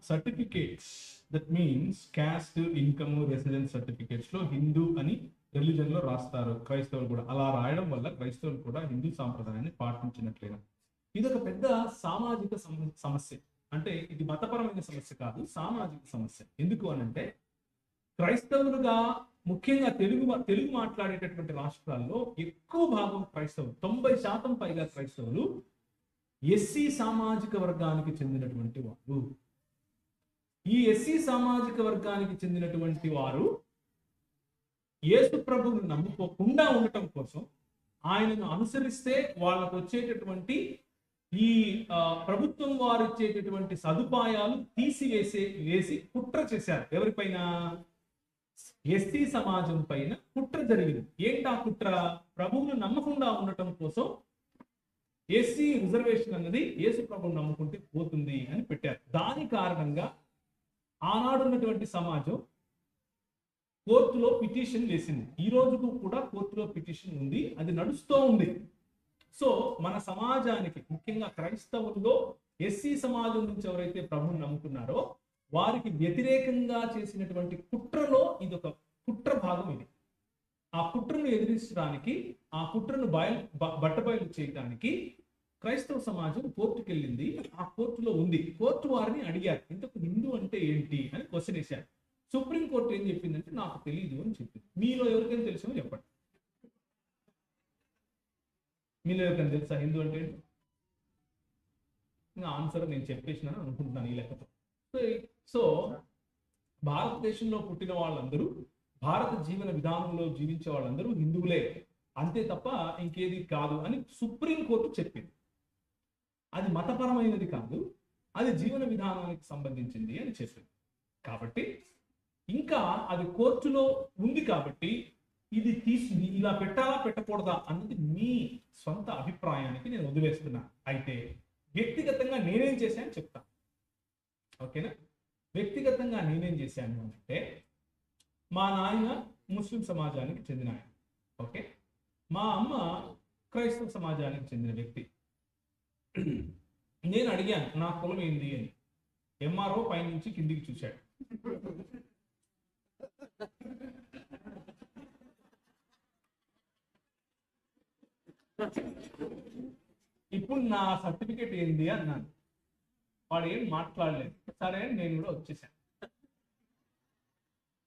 certificates, that means caste, income, residence certificates లో హిందూ అని రిలీజన్ లో రాస్తారు. క్రైస్తవులు కూడా అలా రాయడం వల్ల క్రైస్తవులు కూడా హిందూ సాంప్రదాయాన్ని పాటించినట్లేదు. ఇది ఒక పెద్ద సామాజిక సమస్య. అంటే ఇది మతపరమైన సమస్య కాదు, సామాజిక సమస్య. ఎందుకు అనంటే, క్రైస్తవులుగా ముఖ్యంగా తెలుగు మాట్లాడేటటువంటి రాష్ట్రాల్లో ఎక్కువ భాగం క్రైస్తవులు, 90% పైగా క్రైస్తవులు ఎస్సీ సామాజిక వర్గానికి చెందినటువంటి వారు. ఈ ఎస్సీ సామాజిక వర్గానికి చెందినటువంటి వారు యేసు ప్రభువును నమ్ముకోకుండా ఉండటం కోసం, ఆయనను అనుసరిస్తే వాళ్ళకు వచ్చేటటువంటి ఈ ప్రభుత్వం వారు ఇచ్చేటటువంటి సదుపాయాలు వేసి కుట్ర చేశారు. ఎవరిపైన? ఎస్సీ సమాజం పైన కుట్ర జరిగింది. ఏంటా కుట్ర? ప్రభువును నమ్మకుండా ఉండటం కోసం ఎస్సీ రిజర్వేషన్ అన్నది యేసు ప్రభువును నమ్ముకుంటే పోతుంది అని పెట్టారు. దాని కారణంగా ఆనాడు ఉన్నటువంటి సమాజం కోర్టులో పిటిషన్ వేసింది. ఈ రోజుకు కూడా కోర్టులో పిటిషన్ ఉంది, అది నడుస్తూ ఉంది. సో మన సమాజానికి, ముఖ్యంగా క్రైస్తవుల్లో ఎస్సీ సమాజం నుంచి ఎవరైతే ప్రభువుని నమ్ముకున్నారో వారికి వ్యతిరేకంగా చేసినటువంటి కుట్రలో ఇదొక కుట్ర భాగం. ఇది ఆ కుట్రను ఎదిరించడానికి, ఆ కుట్రను బట్టబయలు చేయడానికి క్రైస్తవ సమాజం కోర్టుకు వెళ్ళింది. ఆ కోర్టులో ఉంది. కోర్టు వారిని అడిగారు, ఇంతకు హిందూ అంటే ఏంటి అని క్వశ్చన్ వేశారు. సుప్రీంకోర్టు ఏం చెప్పిందంటే నాకు తెలియదు అని చెప్పింది. మీలో ఎవరికైనా తెలుసో చెప్పండి. మీలో ఎవరికైనా తెలుసా హిందూ అంటే ఏంటి? ఆన్సర్ నేను చెప్పేసినాను అనుకుంటున్నాను ఈ లెక్కతో. సో భారతదేశంలో పుట్టిన వాళ్ళందరూ, భారత జీవన విధానంలో జీవించే వాళ్ళందరూ హిందువులే, అంతే తప్ప ఇంకేది కాదు అని సుప్రీంకోర్టు చెప్పింది. అది మతపరమైనది కాదు, అది జీవన విధానానికి సంబంధించింది అని చెప్పింది. కాబట్టి ఇంకా అది కోర్టులో ఉంది కాబట్టి ఇది ఇలా పెట్టాలా పెట్టకూడదా అన్నది మీ సొంత అభిప్రాయానికి నేను వదిలేస్తున్నా. అయితే వ్యక్తిగతంగా నేనేం చేశాను చెప్తాను, ఓకేనా? వ్యక్తిగతంగా నేనేం చేశాను అంటే, మా నాయన ముస్లిం సమాజానికి చెందిన ఆయన, ఓకే. మా అమ్మ క్రైస్తవ సమాజానికి చెందిన వ్యక్తి. నేను అడిగాను నా కులం ఏంది అని. ఎంఆర్ఓ పైనుంచి కిందికి చూశాడు. ఇప్పుడు నా సర్టిఫికేట్ ఏంది అన్నాను. వాడు ఏం మాట్లాడలేదు. సరే నేను కూడా వచ్చేసాను.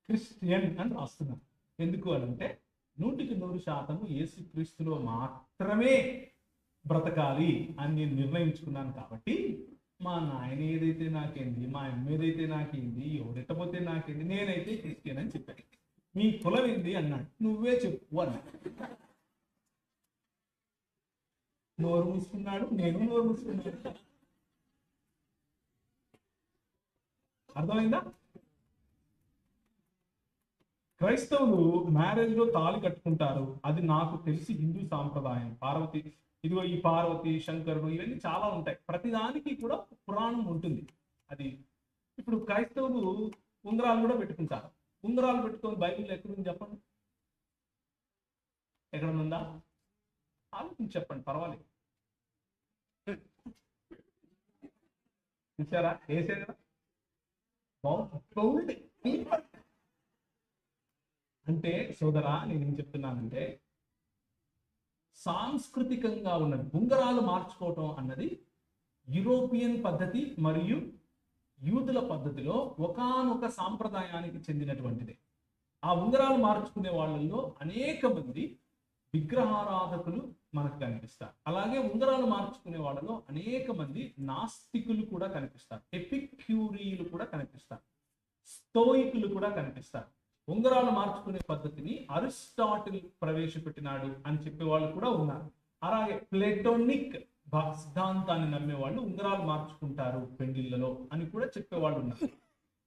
క్రిస్టియన్ అని రాస్తున్నాను. ఎందుకు అంటే 100% యేసుక్రీస్తులో మాత్రమే బ్రతకాలి అని నేను నిర్ణయించుకున్నాను. కాబట్టి మా నాయన ఏదైతే నాకేంది, మా అమ్మ ఏదైతే నాకేంది, ఎవరెట్టపోతే నాకేంది, నేనైతే క్రిస్టియన్ అని చెప్పాను. మీ కులం ఏంది అన్నాడు. నువ్వే చెప్పు అన్నాడు. నోరు మూసుకున్నాడు, నేను నోరు మూసుకున్నాడు. అర్థమైందా? క్రైస్తవులు మ్యారేజ్ లో తాళి కట్టుకుంటారు. అది నాకు తెలిసి హిందూ సాంప్రదాయం. పార్వతి, ఇదిగో ఈ పార్వతి, శంకరుడు, ఇవన్నీ చాలా ఉంటాయి. ప్రతిదానికి కూడా పురాణం ఉంటుంది. అది ఇప్పుడు క్రైస్తవులు ఉంగరాలు కూడా పెట్టుకుంటారు. ఉంగరాలు పెట్టుకొని బైబిల్ ఎక్కడుంది చెప్పండి? ఎక్కడ ఉందా? ఆలోచించి చెప్పండి, పర్వాలేదు. చూసారా? వేసే కదా బాగుంది. అంటే సోదరా, నేనేం చెప్తున్నానంటే, సాంస్కృతికంగా ఉన్నది ఉంగరాలు మార్చుకోవటం అన్నది యూరోపియన్ పద్ధతి మరియు యూదుల పద్ధతిలో ఒకానొక సాంప్రదాయానికి చెందినటువంటిది. ఆ ఉంగరాలు మార్చుకునే వాళ్ళల్లో అనేక మంది విగ్రహారాధకులు మనకు కనిపిస్తారు. అలాగే ఉంగరాలు మార్చుకునే వాళ్ళలో అనేక మంది నాస్తికులు కూడా కనిపిస్తారు. ఎపిక్యూరీలు కూడా కనిపిస్తారు. స్తోయికులు కూడా కనిపిస్తారు. ఉంగరాలు మార్చుకునే పద్ధతిని అరిస్టాటిల్ ప్రవేశపెట్టినాడు అని చెప్పే వాళ్ళు కూడా ఉన్నారు. అలాగే ప్లేటోనిక్ సిద్ధాంతాన్ని నమ్మే వాళ్ళు ఉంగరాలు మార్చుకుంటారు పెండిళ్లలో అని కూడా చెప్పేవాళ్ళు ఉన్నారు.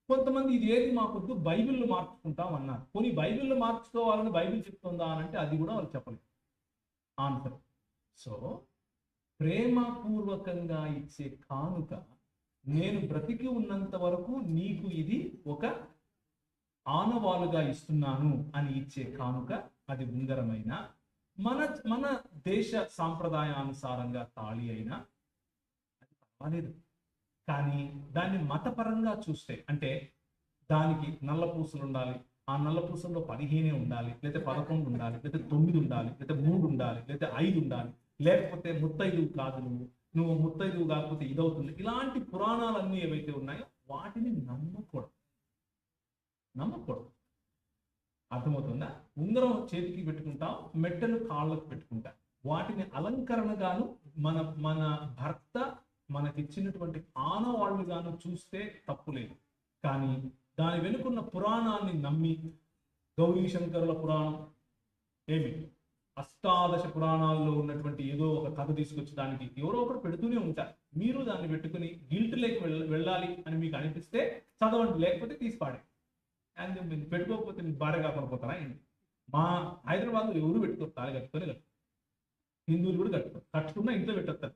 కొంతమంది ఇది ఏది మాకొద్దు, బైబిల్లో మార్చుకుంటాం అన్నారు. కొన్ని బైబిల్లో మార్చుకోవాలని బైబిల్ చెప్తుందా అని అంటే అది కూడా వాళ్ళు చెప్పలేదు ఆన్సర్. సో ప్రేమపూర్వకంగా ఇచ్చే కానుక, నేను బ్రతికి ఉన్నంత వరకు నీకు ఇది ఒక ఆనవాలుగా ఇస్తున్నాను అని ఇచ్చే కానుక, అది ఉంగరమైన, మన దేశ సాంప్రదాయానుసారంగా తాళి అయినా అది పర్వాలేదు. కానీ దాన్ని మతపరంగా చూస్తే, అంటే దానికి నల్ల పూసలు ఉండాలి, ఆ నల్ల పూసల్లో 15 ఉండాలి, లేదా 11 ఉండాలి, లేదా 9 ఉండాలి, లేదా 3 ఉండాలి, లేదా 5 ఉండాలి, లేకపోతే ముత్తైదువు కాదు, నువ్వు ముత్తైదువు కాకపోతే ఇదవుతుంది, ఇలాంటి పురాణాలన్నీ ఏవైతే ఉన్నాయో వాటిని నమ్మకూడదు. అర్థమవుతుందా? ఉంగరం చేతికి పెట్టుకుంటాం, మెట్టలు కాళ్ళకు పెట్టుకుంటాం. వాటిని అలంకరణగాను మన భర్త మనకిచ్చినటువంటి ఆనవాళ్ళుగాను చూస్తే తప్పు లేదు. కానీ దాని వెనుకున్న పురాణాన్ని నమ్మి, గౌరీ శంకరుల పురాణం ఏమి, అష్టాదశ పురాణాల్లో ఉన్నటువంటి ఏదో ఒక కథ సాగ తీసుకొచ్చడానికి ఎవరో ఒకరు పెడుతూనే ఉంటారు. మీరు దాన్ని పెట్టుకుని గిల్ట్ లేక వెళ్ళాలి అని మీకు అనిపిస్తే చదవండి, లేకపోతే తీసి పాడే. అండ్ మీరు పెట్టుకోకపోతే మీకు భార్య కాకుండా పోతారా ఏంటి? మా హైదరాబాద్లో ఎవరు పెట్టుకోరు, తాళి కట్టుకొని కట్టుకోరు. హిందువులు కూడా కట్టుకోరు, కట్టుకున్నా ఇంట్లో పెట్టేస్తారు.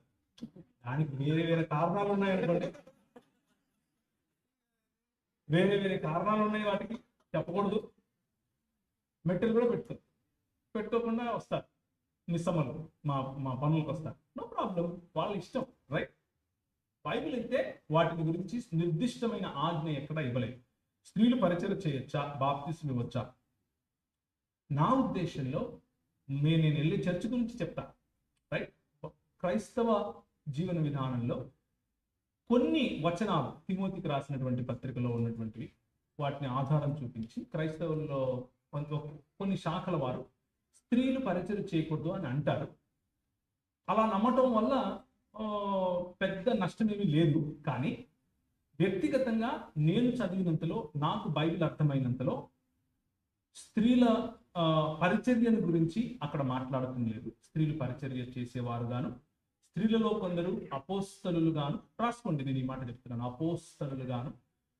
దానికి వేరే వేరే కారణాలు ఉన్నాయనుకోండి, వేరే వేరే కారణాలు ఉన్నాయి, వాటికి చెప్పకూడదు. మెట్టెలు కూడా పెట్టుకోరు, పెట్టుకోకుండా వస్తారు నిస్సమ్మలు, మా మా పనులకు వస్తారు. నో ప్రాబ్లం, వాళ్ళ ఇష్టం, రైట్? బైబిల్ అయితే వాటిని గురించి నిర్దిష్టమైన ఆజ్ఞ ఎక్కడ ఇవ్వలేదు. స్త్రీలు పరిచయం చేయొచ్చా, బాప్తిస్మం ఇవ్వచ్చా? నా ఉద్దేశంలో నేను వెళ్ళే చర్చ్ గురించి చెప్తా, రైట్? క్రైస్తవ జీవన విధానంలో కొన్ని వచనాలు తిమోతికి రాసినటువంటి పత్రికలో ఉన్నటువంటివి, వాటిని ఆధారం చూపించి క్రైస్తవుల్లో కొన్ని శాఖల వారు స్త్రీలు పరిచయం చేయకూడదు అని అంటారు. అలా నమ్మటం వల్ల పెద్ద నష్టమేమీ లేదు. కానీ వ్యక్తిగతంగా నేను చదివినంతలో, నాకు బైబిల్ అర్థమైనంతలో స్త్రీల పరిచర్యను గురించి అక్కడ మాట్లాడటం లేదు. స్త్రీలు పరిచర్య చేసేవారు గాను, స్త్రీలలో కొందరు అపోస్తలులు గాను, రాసుకోండి నేను ఈ మాట చెప్తున్నాను, అపోస్తలులు గాను,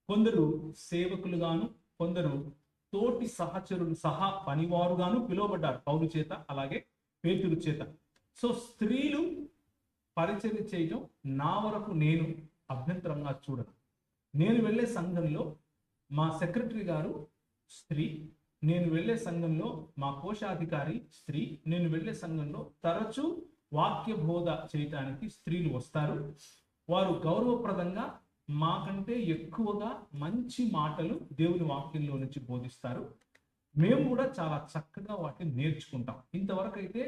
కొందరు సేవకులు గాను, కొందరు తోటి సహచరులు సహా పనివారుగాను పిలువబడ్డారు పౌలు చేత, అలాగే పేతురు చేత. సో స్త్రీలు పరిచర్య చేయడం నా వరకు నేను అభ్యంతరంగా చూడను. నేను వెళ్ళే సంఘంలో మా సెక్రటరీ గారు స్త్రీ, నేను వెళ్ళే సంఘంలో మా కోశాధికారి స్త్రీ, నేను వెళ్ళే సంఘంలో తరచూ వాక్య బోధ చేయటానికి స్త్రీలు వస్తారు. వారు గౌరవప్రదంగా మాకంటే ఎక్కువగా మంచి మాటలు దేవుని వాక్యంలో నుంచి బోధిస్తారు. మేము కూడా చాలా చక్కగా వాటిని నేర్చుకుంటాం. ఇంతవరకు అయితే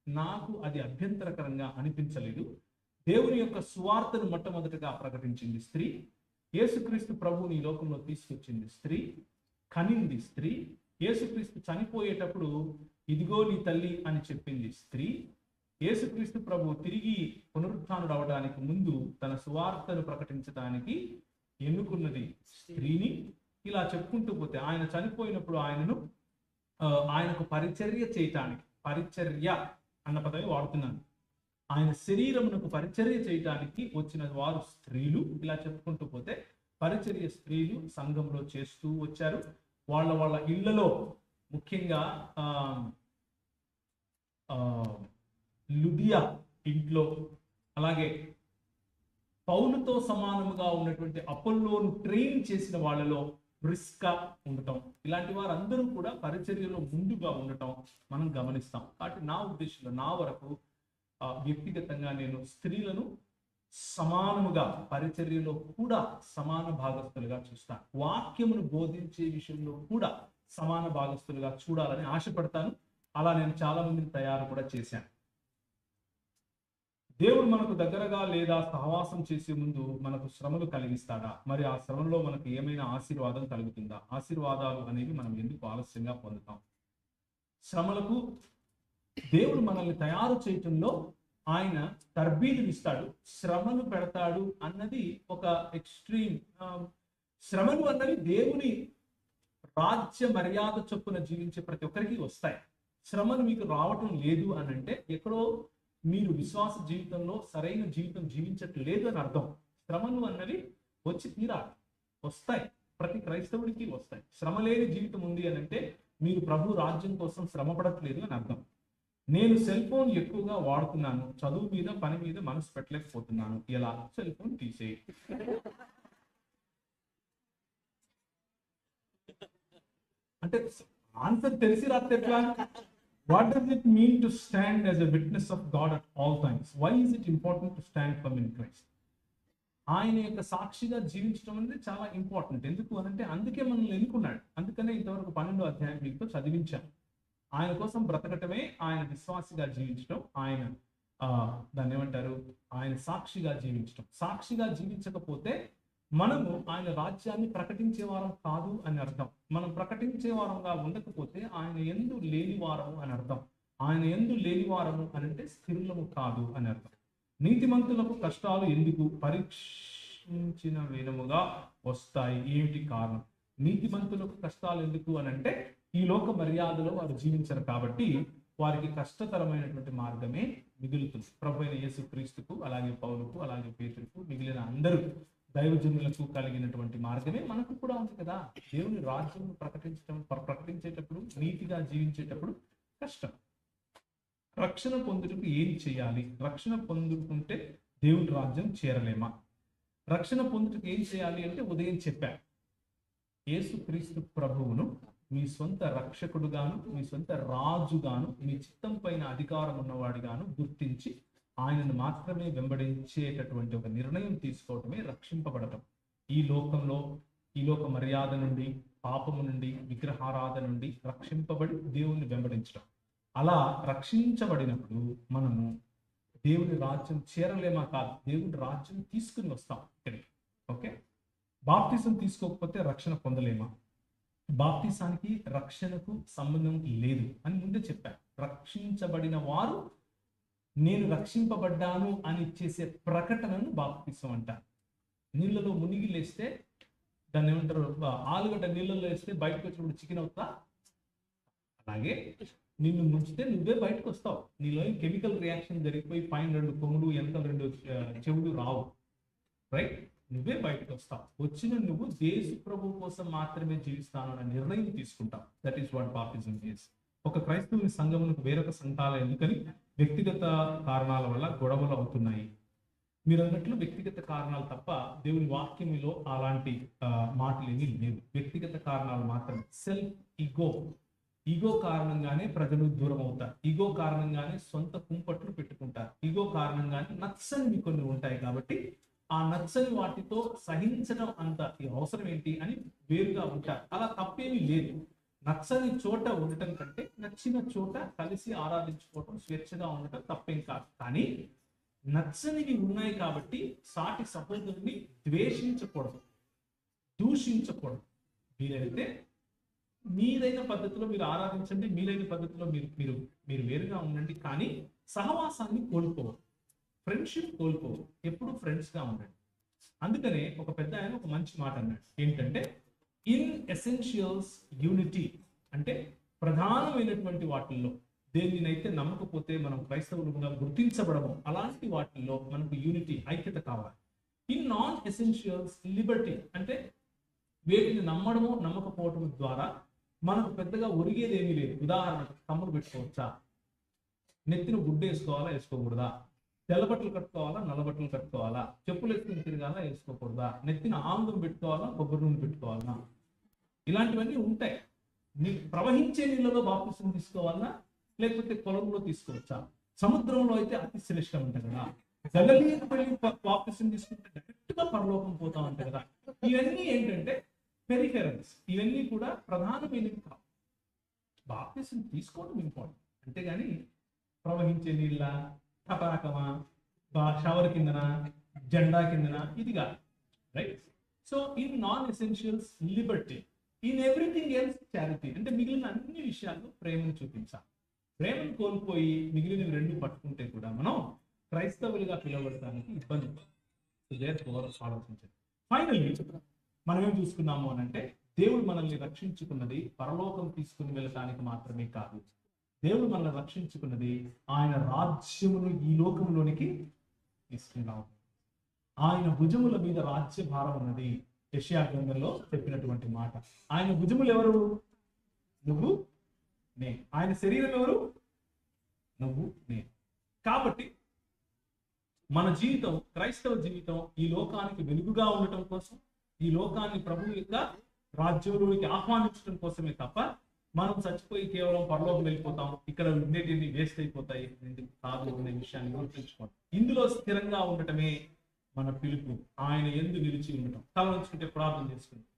నాకు అది అభ్యంతరకరంగా అనిపించలేదు. దేవుని యొక్క సువార్తను మొట్టమొదటిగా ప్రకటించింది స్త్రీ. యేసుక్రీస్తు ప్రభువుని ఈ లోకంలో తీసుకొచ్చింది స్త్రీ, కనింది స్త్రీ. యేసుక్రీస్తు చనిపోయేటప్పుడు ఇదిగో నీ తల్లి అని చెప్పింది స్త్రీ. యేసుక్రీస్తు ప్రభు తిరిగి పునరుత్థానుడు అవడానికి ముందు తన సువార్తను ప్రకటించడానికి ఎన్నుకున్నది స్త్రీని. ఇలా చెప్పుకుంటూ పోతే ఆయన చనిపోయినప్పుడు ఆయనకు పరిచర్య చేయటానికి, పరిచర్య అన్న పదవి వాడుతున్నాను, ఆయన శరీరమునకు పరిచర్య చేయటానికి వచ్చిన వారు స్త్రీలు. ఇలా చెప్పుకుంటూ పోతే పరిచర్య స్త్రీలు సంఘంలో చేస్తూ వచ్చారు. వాళ్ళ ఇళ్లలో, ముఖ్యంగా లుదియా ఇంట్లో, అలాగే పౌలుతో సమానముగా ఉన్నటువంటి అపోల్లోను ట్రైన్ చేసిన వాళ్ళలో ప్రిస్కా ఉండటం, ఇలాంటి వారందరూ కూడా పరిచర్యలో ముందుగా ఉండటం మనం గమనిస్తాం. కాబట్టి నా ఉద్దేశంలో, నా వరకు వ్యక్తిగతంగా నేను స్త్రీలను సమానముగా పరిచర్యలో కూడా సమాన భాగస్థులుగా చూస్తాను. వాక్యమును బోధించే విషయంలో కూడా సమాన భాగస్థులుగా చూడాలని ఆశపడతాను. అలా నేను చాలా మందిని తయారు కూడా చేశాను. దేవుడు మనకు దగ్గరగా లేదా సహవాసం చేసే ముందు మనకు శ్రమలు కలిగిస్తాడా? మరి ఆ శ్రమలో మనకు ఏమైనా ఆశీర్వాదం కలుగుతుందా? ఆశీర్వాదాలు అనేవి మనం ఎందుకు ఆలస్యంగా పొందుతాం? శ్రమలకు దేవుడు మనల్ని తయారు చేయటంలో ఆయన తర్బీదులు ఇస్తాడు, శ్రమను పెడతాడు అన్నది ఒక ఎక్స్ట్రీమ్. శ్రమలు అన్నవి దేవుని రాజ్య మర్యాద చొప్పున జీవించే ప్రతి ఒక్కరికి వస్తాయి. శ్రమలు మీకు రావటం లేదు అని అంటే ఎక్కడో మీరు విశ్వాస జీవితంలో సరైన జీవితం జీవించట్లేదు అని అర్థం. శ్రమలు అన్నవి వచ్చి తీరాలి, వస్తాయి, ప్రతి క్రైస్తవుడికి వస్తాయి. శ్రమ లేని జీవితం ఉంది అని అంటే మీరు ప్రభు రాజ్యం కోసం శ్రమ పడట్లేదు అని అర్థం. నేను సెల్ ఫోన్ ఎక్కువగా వాడుతున్నాను, చదువు మీద పని మీద మనసు పెట్టలేకపోతున్నాను, ఎలా? సెల్ ఫోన్ తీసేయి. అంటే ఆన్సర్ తెలిసి రాస్తే ఎట్లా? What does it mean to stand as a witness of God at all times? Why is it important to stand firm in Christ? ఆయన యొక్క సాక్షిగా జీవించడం అనేది చాలా ఇంపార్టెంట్. ఎందుకు అనంటే అందుకే మనల్ని ఎన్నుకున్నాడు. అందుకనే ఇంతవరకు 12వ అధ్యాయం మీతో చదివించాను. ఆయన కోసం బ్రతకటమే ఆయన విశ్వాసిగా జీవించడం, ఆయన దాన్ని ఏమంటారు, ఆయన సాక్షిగా జీవించడం. సాక్షిగా జీవించకపోతే మనము ఆయన రాజ్యాన్ని ప్రకటించే వారం కాదు అని అర్థం. మనం ప్రకటించే వారంగా ఉండకపోతే ఆయన యందు లేని వారము అని అర్థం. ఆయన యందు లేని వారము అని అంటే స్థిరులము కాదు అని అర్థం. నీతిమంతులకు కష్టాలు ఎందుకు? పరీక్షించిన విధముగా వస్తాయి. ఏమిటి కారణం? నీతిమంతులకు కష్టాలు ఎందుకు అని అంటే ఈ లోక మర్యాదలో వారు జీవించరు కాబట్టి వారికి కష్టతరమైనటువంటి మార్గమే మిగులుతుంది. ప్రభు అయిన యేసుక్రీస్తుకు, అలాగే పౌలుకు, అలాగే పేతురుకు, మిగిలిన అందరూ దైవజనులకు కలిగినటువంటి మార్గమే మనకు కూడా ఉంది కదా. దేవుని రాజ్యం ప్రకటించేటప్పుడు, నీతిగా జీవించేటప్పుడు కష్టం. రక్షణ పొందుటకు ఏం చేయాలి? రక్షణ పొందుకుంటే దేవుని రాజ్యం చేరలేమా? రక్షణ పొందుటకు ఏం చేయాలి అంటే ఉదయం చెప్పా, యేసుక్రీస్తు ప్రభువును మీ సొంత రక్షకుడుగాను, మీ సొంత రాజుగాను, మీ చిత్తం పైన అధికారం ఉన్నవాడిగాను గుర్తించి ఆయనను మాత్రమే వెంబడించేటటువంటి ఒక నిర్ణయం తీసుకోవటమే రక్షింపబడటం. ఈ లోక మర్యాద నుండి, పాపము నుండి, విగ్రహారాధన నుండి రక్షింపబడి దేవుణ్ణి వెంబడించడం. అలా రక్షించబడినప్పుడు మనము దేవుని రాజ్యం చేరలేమా? కాదు, దేవుని రాజ్యం తీసుకుని వస్తాం ఇక్కడికి. ఓకే, బాప్తిసం తీసుకోకపోతే రక్షణ పొందలేమా? బాప్తిసానికి రక్షణకు సంబంధం లేదు అని ముందే చెప్పాను. రక్షించబడిన వారు నేను రక్షింపబడ్డాను అని చేసే ప్రకటనను బాప్తిసం అంటారు. నీళ్ళలో మునిగి లేస్తే దాన్ని ఏమంటారు, ఆలుగడ్డ నీళ్ళలో వేస్తే బయటకు వచ్చినప్పుడు చికెన్ అవుతా, అలాగే నిన్ను ముంచితే నువ్వే బయటకు వస్తావు. నీలో కెమికల్ రియాక్షన్ జరిగిపోయి పైన 2 కొమ్ములు, వెనక 2 చెవులు రావు. రైట్, నువ్వే బయటకు వస్తావు. వచ్చిన నువ్వు యేసు ప్రభు కోసం మాత్రమే జీవిస్తాను అనే నిర్ణయం తీసుకుంటావు. That is what baptism is. ఒక క్రైస్తవుని సంఘమునకు వేరొక సంఘాలు ఎందుకని? వ్యక్తిగత కారణాల వల్ల గొడవలు అవుతున్నాయి. మీరు అన్నట్లు వ్యక్తిగత కారణాలు తప్ప దేవుని వాక్యములో అలాంటి మాటలు ఏమీ లేవు. వ్యక్తిగత కారణాలు మాత్రమే. సెల్ఫ్ ఈగో కారణంగానే ప్రజలు దూరం అవుతారు. ఈగో కారణంగానే సొంత కుంపట్లు పెట్టుకుంటారు. ఈగో కారణంగానే నచ్చనివి కొన్ని ఉంటాయి. కాబట్టి ఆ నచ్చని వాటితో సహించడం అంత అవసరం ఏంటి అని వేరుగా ఉంటారు. అలా తప్పేమీ లేదు. నచ్చని చోట ఉండటం కంటే నచ్చిన చోట కలిసి ఆరాధించుకోవటం, స్వేచ్ఛగా ఉండటం తప్పేం కాదు. కానీ నచ్చనివి ఉన్నాయి కాబట్టి సాటి సహోదరుని ద్వేషించకూడదు, దూషించకూడదు. వీలైతే మీరైన పద్ధతిలో మీరు ఆరాధించండి, మీరైన పద్ధతిలో మీరు వేరుగా ఉండండి. కానీ సహవాసాన్ని కోల్పోవద్దు, ఫ్రెండ్షిప్ కోల్పోవద్దు. ఎప్పుడు ఫ్రెండ్స్గా ఉండండి. అందుకనే ఒక పెద్ద ఆయన ఒక మంచి మాట అన్నాడు. ఏంటంటే, ఇన్ ఎసెన్షియల్స్ యూనిటీ, అంటే ప్రధానమైనటువంటి వాటిల్లో దేనినైతే నమ్మకపోతే మనం క్రైస్తవులుగా గుర్తించబడము, అలాంటి వాటిల్లో మనకు యూనిటీ, ఐక్యత కావాలి. ఇన్ నాన్ ఎసెన్షియల్స్ లిబర్టీ, అంటే వేటిని నమ్మడము నమ్మకపోవటం ద్వారా మనకు పెద్దగా ఒరిగేది ఏమీ లేదు. ఉదాహరణకు కమ్ములు పెట్టుకోవచ్చా? నెత్తిన గుడ్డ వేసుకోవాలా, వేసుకోకూడదా? తెల్ల బట్టలు కట్టుకోవాలా, నల్ల బట్టలు కట్టుకోవాలా? చెప్పులు వేసుకుని తిరగాలా, వేసుకోకూడదా? నెత్తిన ఆముదం పెట్టుకోవాలా, కొబ్బరి నూనె పెట్టుకోవాలా? ఇలాంటివన్నీ ఉంటాయి. నీకు ప్రవహించే నీళ్ళలో బాప్తిసం తీసుకోవాలా, లేకపోతే పొలంలో తీసుకోవచ్చా? సముద్రంలో అయితే అతి శ్రేష్టం ఉంటుంది కదా. గలిలయకు వెళ్ళి బాప్తిసం తీసుకుంటే డైరెక్ట్ గా పరలోకం పోతా ఉంటాయి కదా. ఇవన్నీ ఏంటంటే పెరిఫెరల్స్. ఇవన్నీ కూడా ప్రధానమైనవి కావు. బాప్తిసం తీసుకోవడం ఇంపార్టెంట్. అంతేగాని ప్రవహించే నీళ్ళ, టపాకమా, షవర్ కిందన, జెండా కిందన, ఇది కాదు. Right. So in non essentials Liberty, in everything else charity, అంటే మిగిలిన అన్ని విషయాల్లో ప్రేమను చూపించాలి. ప్రేమను కోల్పోయి మిగిలిన రెండు పట్టుకుంటే కూడా మనం క్రైస్తవులుగా పిలువబడటానికి ఇబ్బంది. ఆలోచించండి. ఫైనల్లీ మనం ఏం చూసుకున్నాము అని అంటే, దేవుడు మనల్ని రక్షించుకున్నది పరలోకం తీసుకుని వెళ్ళటానికి మాత్రమే కాదు. దేవుడు మనల్ని రక్షించుకున్నది ఆయన రాజ్యమును ఈ లోకంలోనికి తీసుకున్నాం. ఆయన భుజముల మీద రాజ్య భారం ఉన్నది. యెషయా గ్రంథంలో చెప్పినటువంటి మాట. ఆయన భుజములు ఎవరు? నువ్వు, నేను. ఆయన శరీరం ఎవరు? నువ్వు, నేను. కాబట్టి మన జీవితం, క్రైస్తవ జీవితం ఈ లోకానికి వెలుగుగా ఉండటం కోసం, ఈ లోకాన్ని ప్రభువు యొక్క రాజ్యంలోనికి ఆహ్వానించడం కోసమే తప్ప మనం చచ్చిపోయి కేవలం పరలోకం వెళ్ళిపోతాం, ఇక్కడ ఉండేటివి వేస్ట్ అయిపోతాయి కాదు అనే విషయాన్ని గుర్తుంచుకోండి. ఇందులో స్థిరంగా ఉండటమే మన పిలుపు. ఆయన యందు నిలిచి ఉండటం. తల ఉంచుకుంటే ప్రార్థన చేసుకుంటాం.